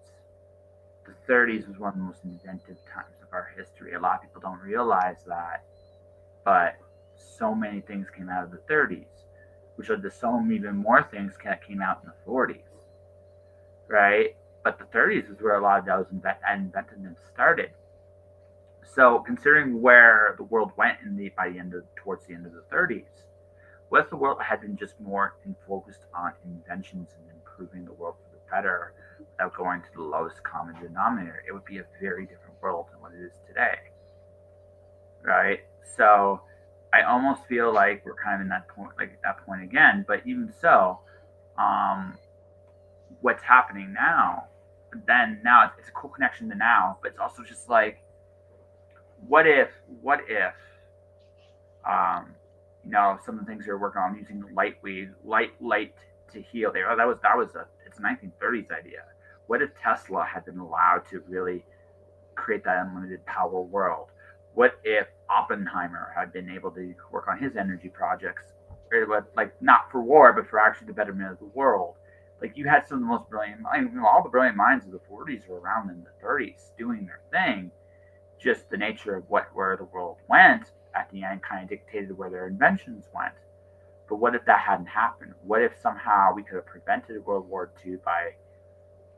The 30s was one of the most inventive times of our history. A lot of people don't realize that, but so many things came out of the 30s, which led to so many even more things that came out in the 40s, right? But the 30s is where a lot of those inventiveness started. So, considering where the world went towards the end of the 30s, what if the world had been just more focused on inventions and improving the world for the better without going to the lowest common denominator? It would be a very different world than what it is today, right? So I almost feel like we're kind of in that point, like at that point again. But even so, um, what's happening now? Then now it's a cool connection to now, but it's also just like, what if um, some of the things you're working on using light to heal. It's a 1930s idea. What if Tesla had been allowed to really create that unlimited power world? What if Oppenheimer had been able to work on his energy projects, or like not for war, but for actually the betterment of the world? Like you had some of the most brilliant, I mean, all the brilliant minds of the 40s were around in the 30s doing their thing. Just the nature of where the world went at the end kind of dictated where their inventions went. But what if that hadn't happened? What if somehow we could have prevented World War II by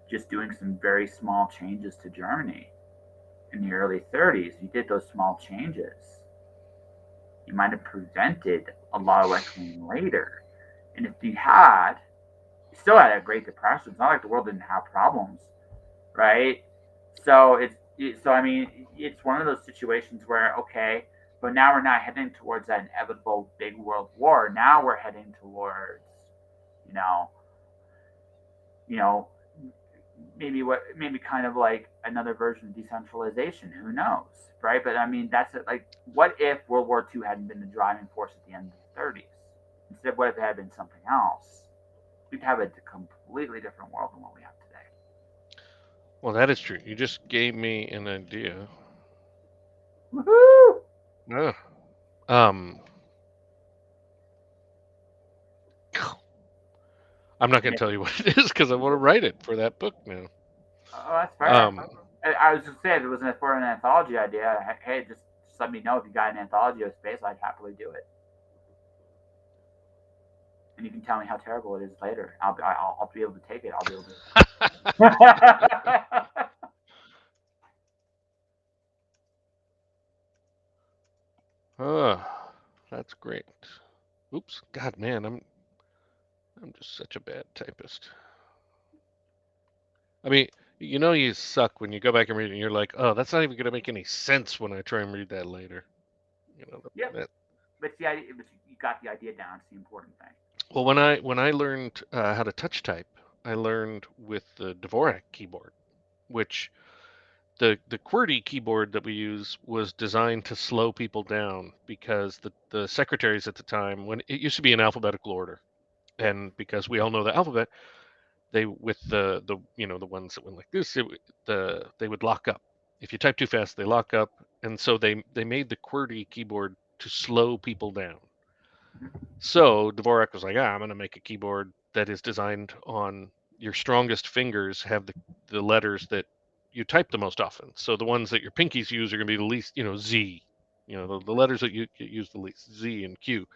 just doing some very small changes to Germany in the early 30s? You did those small changes, you might have prevented a lot of what came later. And if you had, you still had a Great Depression. It's not like the world didn't have problems, right? So so I mean, it's one of those situations where okay, but now we're not heading towards that inevitable big world war. Now we're heading towards, you know, you know, maybe kind of like another version of decentralization. Who knows, right? But I mean, that's it. Like, what if World War II hadn't been the driving force at the end of the 30s? Instead, what if it had been something else? We'd have a completely different world than what we have today. Well, that is true. You just gave me an idea. Woohoo! Yeah. I'm not going to tell you what it is because I want to write it for that book now. Oh, that's fair. Um, I was just saying, if it was for an anthology idea, hey, just let me know if you got an anthology of space. I'd happily do it. And you can tell me how terrible it is later. I'll be able to take it. I'll be able to. that's great. Oops, God, man, I'm just such a bad typist. I mean, you suck when you go back and read it and you're like, oh, that's not even going to make any sense when I try and read that later. You know, Yep. that, But the idea, but you got the idea down. It's the important thing. well, when I learned how to touch type, I learned with the Dvorak keyboard, which the QWERTY keyboard that we use was designed to slow people down because the secretaries at the time, when it used to be in alphabetical order, Yep. and because we all know the alphabet, they with the the ones that went like this, they would lock up. If you type too fast, they lock up, and so they made the QWERTY keyboard to slow people down. So Dvorak was like, I'm going to make a keyboard that is designed on your strongest fingers have the letters that you type the most often. So the ones that your pinkies use are going to be the least, Z, the letters that you use the least, Z and Q.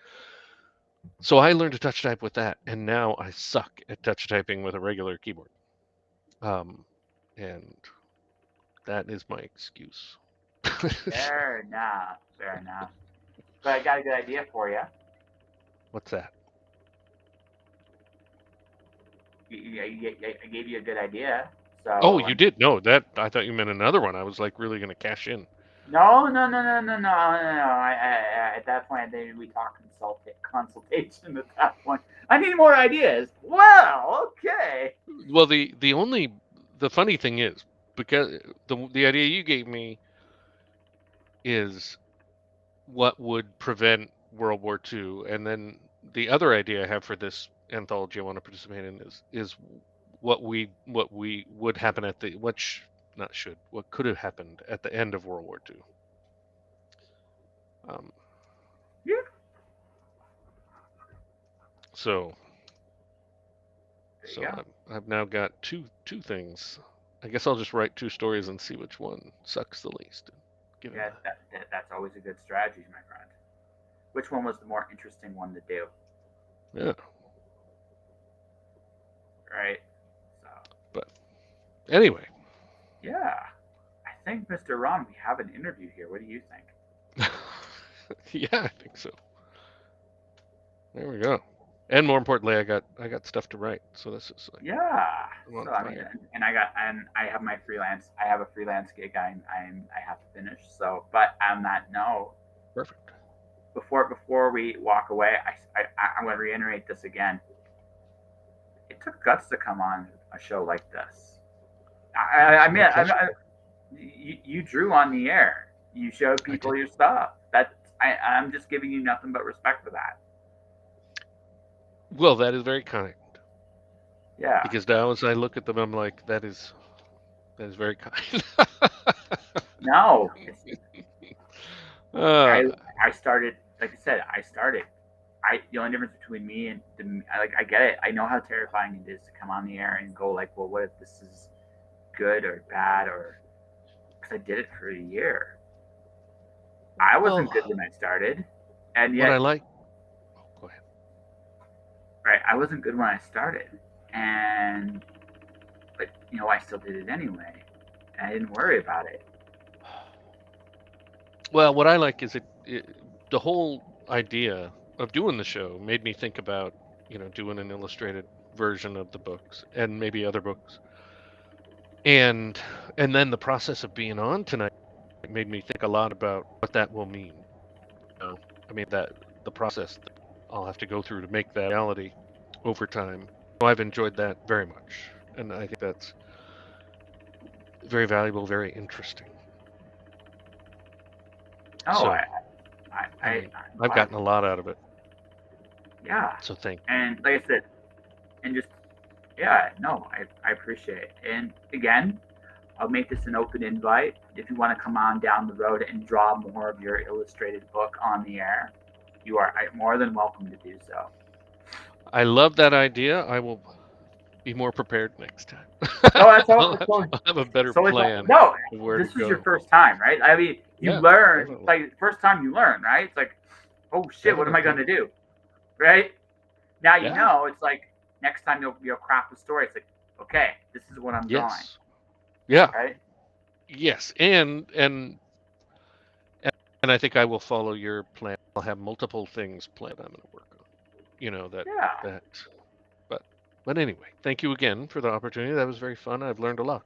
So I learned to touch type with that, and now I suck at touch typing with a regular keyboard. And that is my excuse. Fair enough. Fair enough. But I got a good idea for you. What's that? I gave you a good idea. Oh, So you did? No, that I thought you meant another one. I was like really going to cash in. no. At that point, then we talk consultation. At that point, I need more ideas. Well, okay. Well, the funny thing is because the idea you gave me is what would prevent World War II, and then the other idea I have for this anthology I want to participate in is what we would happen at the what could have happened at the end of World War II. Um, Yeah. so There you so go. I've now got two things. I guess I'll just write two stories and see which one sucks the least. Given Yeah, that's always a good strategy, my friend. Which one was the more interesting one to do? yeah, Right. So but anyway, yeah, I think Mr. Ron, we have an interview here. What do you think? yeah, I think so. There we go. And more importantly, I got stuff to write, so this is like Yeah. I'm on So I mean, fire. and I have my freelance. I have a freelance gig. I have to finish. So, but on that note, Perfect. before we walk away, I'm going to reiterate this again. It took guts to come on a show like this. I mean, My pleasure. you drew on the air. You showed I people did. your stuff. I'm just giving you nothing but respect for that. Well, that is very kind Yeah. because now as I look at them, I'm like, that is very kind. No, I started, like I said, the only difference between me and I get it. I know how terrifying it is to come on the air and go like, well, what if this is good or bad, or because I did it for a year. I wasn't good when I started, and what I yet, like. Oh, go ahead. right, I wasn't good when I started, and but I still did it anyway, and I didn't worry about it. Well, what I like is the whole idea of doing the show made me think about, doing an illustrated version of the books and maybe other books. And then the process of being on tonight made me think a lot about what that will mean. I mean that the process that I'll have to go through to make that reality over time. So I've enjoyed that very much, and I think that's very valuable, very interesting. Oh, So I'm I've gotten a lot out of it. Yeah, So thank you. and like I said, and just yeah, no, I appreciate it. And again, I'll make this an open invite. If you want to come on down the road and draw more of your illustrated book on the air, you are more than welcome to do so. I love that idea. I will be more prepared next time. No, that's all. I'll have a better So plan no, of where this to was your go. first time, right? I mean, you Yeah, learn definitely. like first time you learn, right? It's like, oh shit, what am I Definitely. gonna do, right? Now you Yeah. know. It's like next time you'll craft a story. It's like, okay, this is what I'm drawing, Yes. Yeah. right? Yes. And I think I will follow your plan. I'll have multiple things planned I'm going to work on. Yeah, That. But anyway, thank you again for the opportunity. That was very fun. I've learned a lot.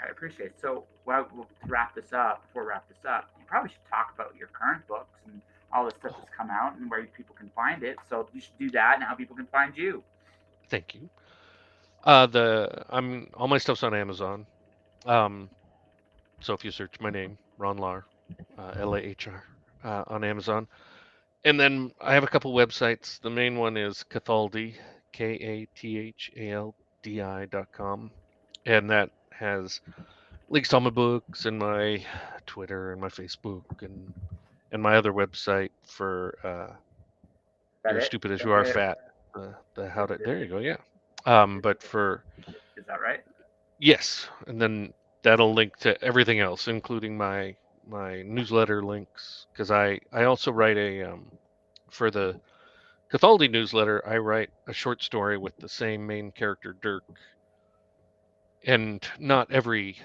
I appreciate it. So, well, to wrap this up, before we wrap this up, you probably should talk about your current books and all the stuff that's come out and where people can find it. So you should do that and how people can find you. Thank you. All my stuff's on Amazon. So if you search my name, Ron Lahr, Lahr, on Amazon. And then I have a couple websites. The main one is Cathaldi, KATHALDI.com. And that has links to all my books and my Twitter and my Facebook and my other website for Is that You're as it? Stupid as You Are Fat. There you go, yeah. But for, Is that right? yes, and then that'll link to everything else, including my newsletter links, because I also write for the Cathaldi newsletter, I write a short story with the same main character, Dirk, and not every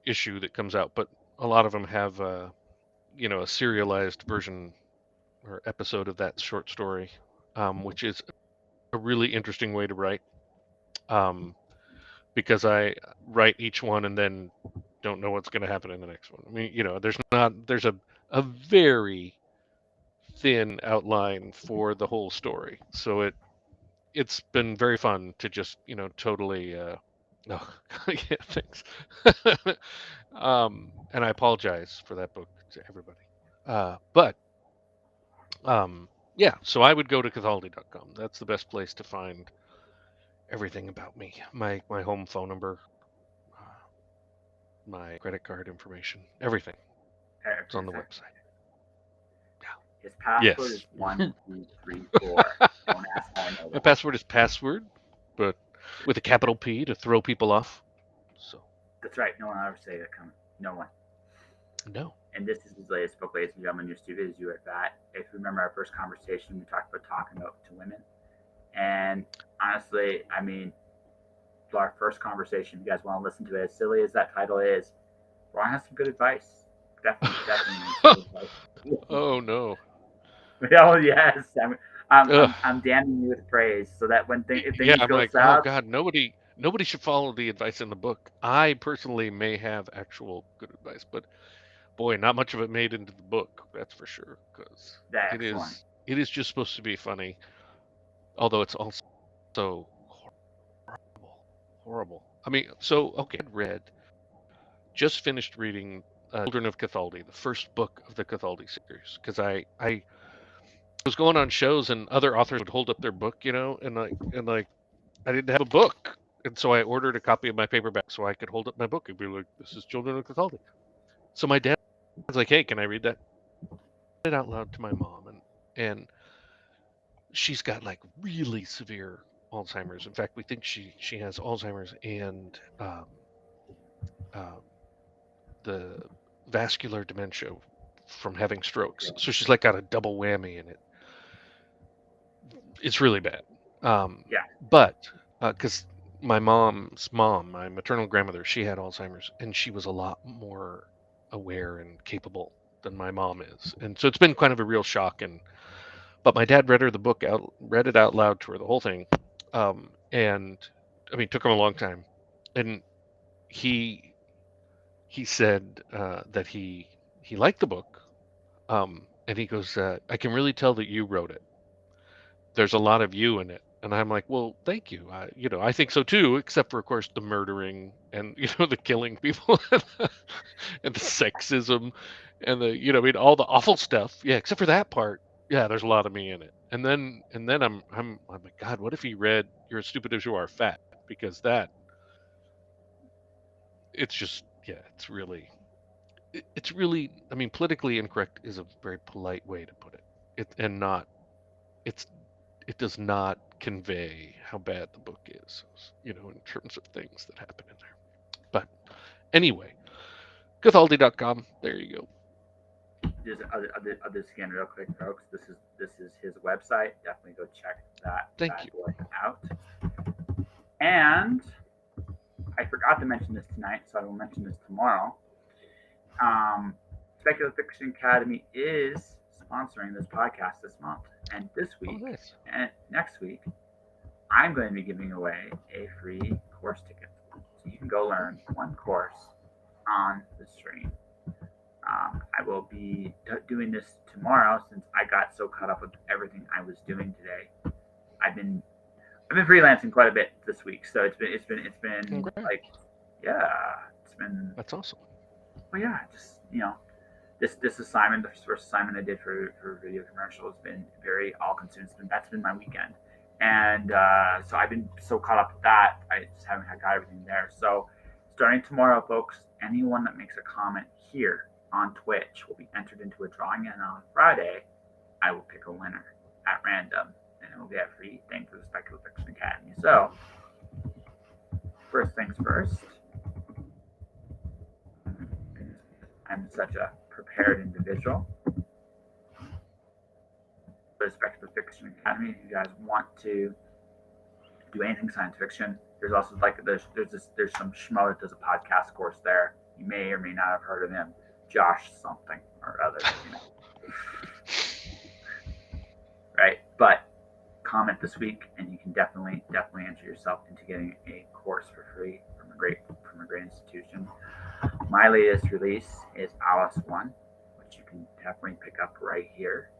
issue that comes out, but a lot of them have a serialized version or episode of that short story, which is a really interesting way to write, because I write each one and then don't know what's going to happen in the next one. I mean, there's a very thin outline for the whole story, so it's been very fun to just totally. Oh, yeah, thanks. And I apologize for that book to everybody. But yeah, so I would go to cathaldi.com. That's the best place to find everything about me. My home phone number, my credit card information, everything. It's on the website. His password Yes. is 1234. Don't ask how I know My that. password is password, but with a capital P to throw people off. So. That's right. No one will ever say that. No one. No. And this is his latest book, ladies and gentlemen. You're stupid as you are fat. If you remember our first conversation, we talked about talking about to women. And honestly, I mean, our first conversation, if you guys want to listen to it, as silly as that title is, Ron has some good advice. Definitely. Oh no. Oh yes, I'm damning you with praise, so that when if Yeah, things I'm go like, oh south, God, nobody should follow the advice in the book. I personally may have actual good advice, but boy, not much of it made into the book. That's for sure, because excellent. it is just supposed to be funny, although it's also horrible. I mean, so okay, just finished reading Children of Cathaldi, the first book of the Cathaldi series, because I was going on shows and other authors would hold up their book, and like I didn't have a book, and so I ordered a copy of my paperback so I could hold up my book and be like, "This is Children of Cathaldi." So my dad was like, "Hey, can I read that?" I read it out loud to my mom, and she's got like really severe Alzheimer's. In fact, we think she has Alzheimer's and um, the vascular dementia from having strokes. So she's like got a double whammy in it. It's really bad. Yeah. But because my mom's mom, my maternal grandmother, she had Alzheimer's, and she was a lot more aware and capable than my mom is, and so it's been kind of a real shock. But my dad read her the book out, read it out loud to her, the whole thing, and I mean, it took him a long time, and he said that he liked the book, and he goes, I can really tell that you wrote it. There's a lot of you in it. And I'm like, well, thank you. I think so too, except for, of course, the murdering and, the killing people and the sexism and I mean, all the awful stuff. Yeah, except for that part. Yeah, there's a lot of me in it. And then I'm like, God, what if he read "You're as stupid as you are fat"? Because it's just, yeah, it's really, I mean, politically incorrect is a very polite way to put it. It's it does not convey how bad the book is, in terms of things that happen in there. But anyway, Cathaldi.com. There you go. I'll just scan real quick, folks. This is his website. Definitely go check that Thank you. boy out. And I forgot to mention this tonight, so I will mention this tomorrow. Speculative Fiction Academy is sponsoring this podcast this month, and this week nice. and next week, I'm going to be giving away a free course ticket, so you can go learn one course on the stream. I will be doing this tomorrow since I got so caught up with everything I was doing today. I've been freelancing quite a bit this week, so it's been Congrats. like, yeah, it's been. That's awesome. Well, yeah, just this assignment, the first assignment I did for video commercial has been very all consuming. That's been my weekend, and so I've been so caught up with that. I just haven't got everything there. So starting tomorrow, folks, anyone that makes a comment here on Twitch will be entered into a drawing, and on Friday, I will pick a winner at random, and it will be a free thing for the Speculative Fiction Academy. So first things first. I'm such a prepared individual. For the Speculative Fiction Academy, if you guys want to do anything science fiction, there's also there's some schmo that does a podcast course there. You may or may not have heard of him, Josh something or other. Right, but comment this week, and you can definitely enter yourself into getting a course for free from a great institution. My latest release is Alice 1, which you can definitely pick up right here.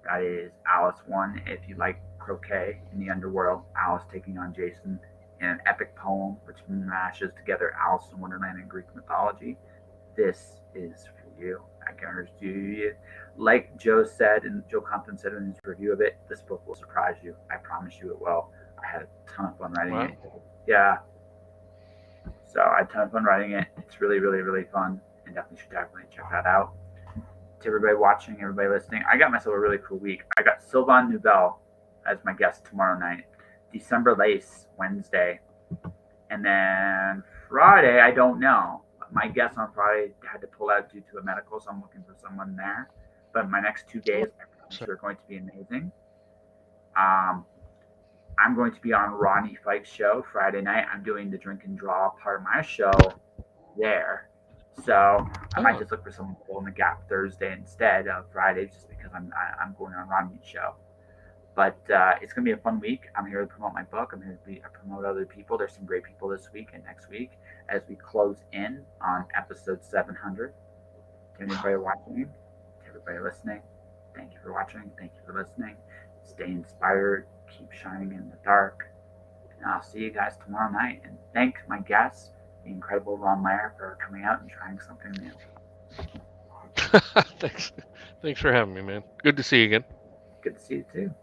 That is Alice 1. If you like croquet in the underworld, Alice taking on Jason in an epic poem which mashes together Alice in Wonderland and Greek mythology, this is for you. I guarantee you. Like Joe Compton said in his review of it, this book will surprise you. I promise you it will. I had a ton of fun writing it. Yeah. So I had a ton of fun writing it. It's really, really, really fun, and definitely check that out. To everybody watching, everybody listening, I got myself a really cool week. I got Sylvain Nouvelle as my guest tomorrow night, December Lace Wednesday, and then Friday, I don't know. My guest on Friday had to pull out due to a medical, so I'm looking for someone there. But my next 2 days, I'm sure, are going to be amazing. I'm going to be on Rodney Fike's show Friday night. I'm doing the drink and draw part of my show there. So I might just look for someone to fill in the gap Thursday instead of Friday, just because I'm going on Rodney's show. But it's going to be a fun week. I'm here to promote my book. I'm here to promote other people. There's some great people this week and next week as we close in on episode 700. To anybody watching, to everybody listening, thank you for watching. Thank you for listening. Stay inspired. Keep shining in the dark. And I'll see you guys tomorrow night. And thank my guests, the incredible Ron Lahr, for coming out and trying something new. Thanks for having me, man. Good to see you again. Good to see you too.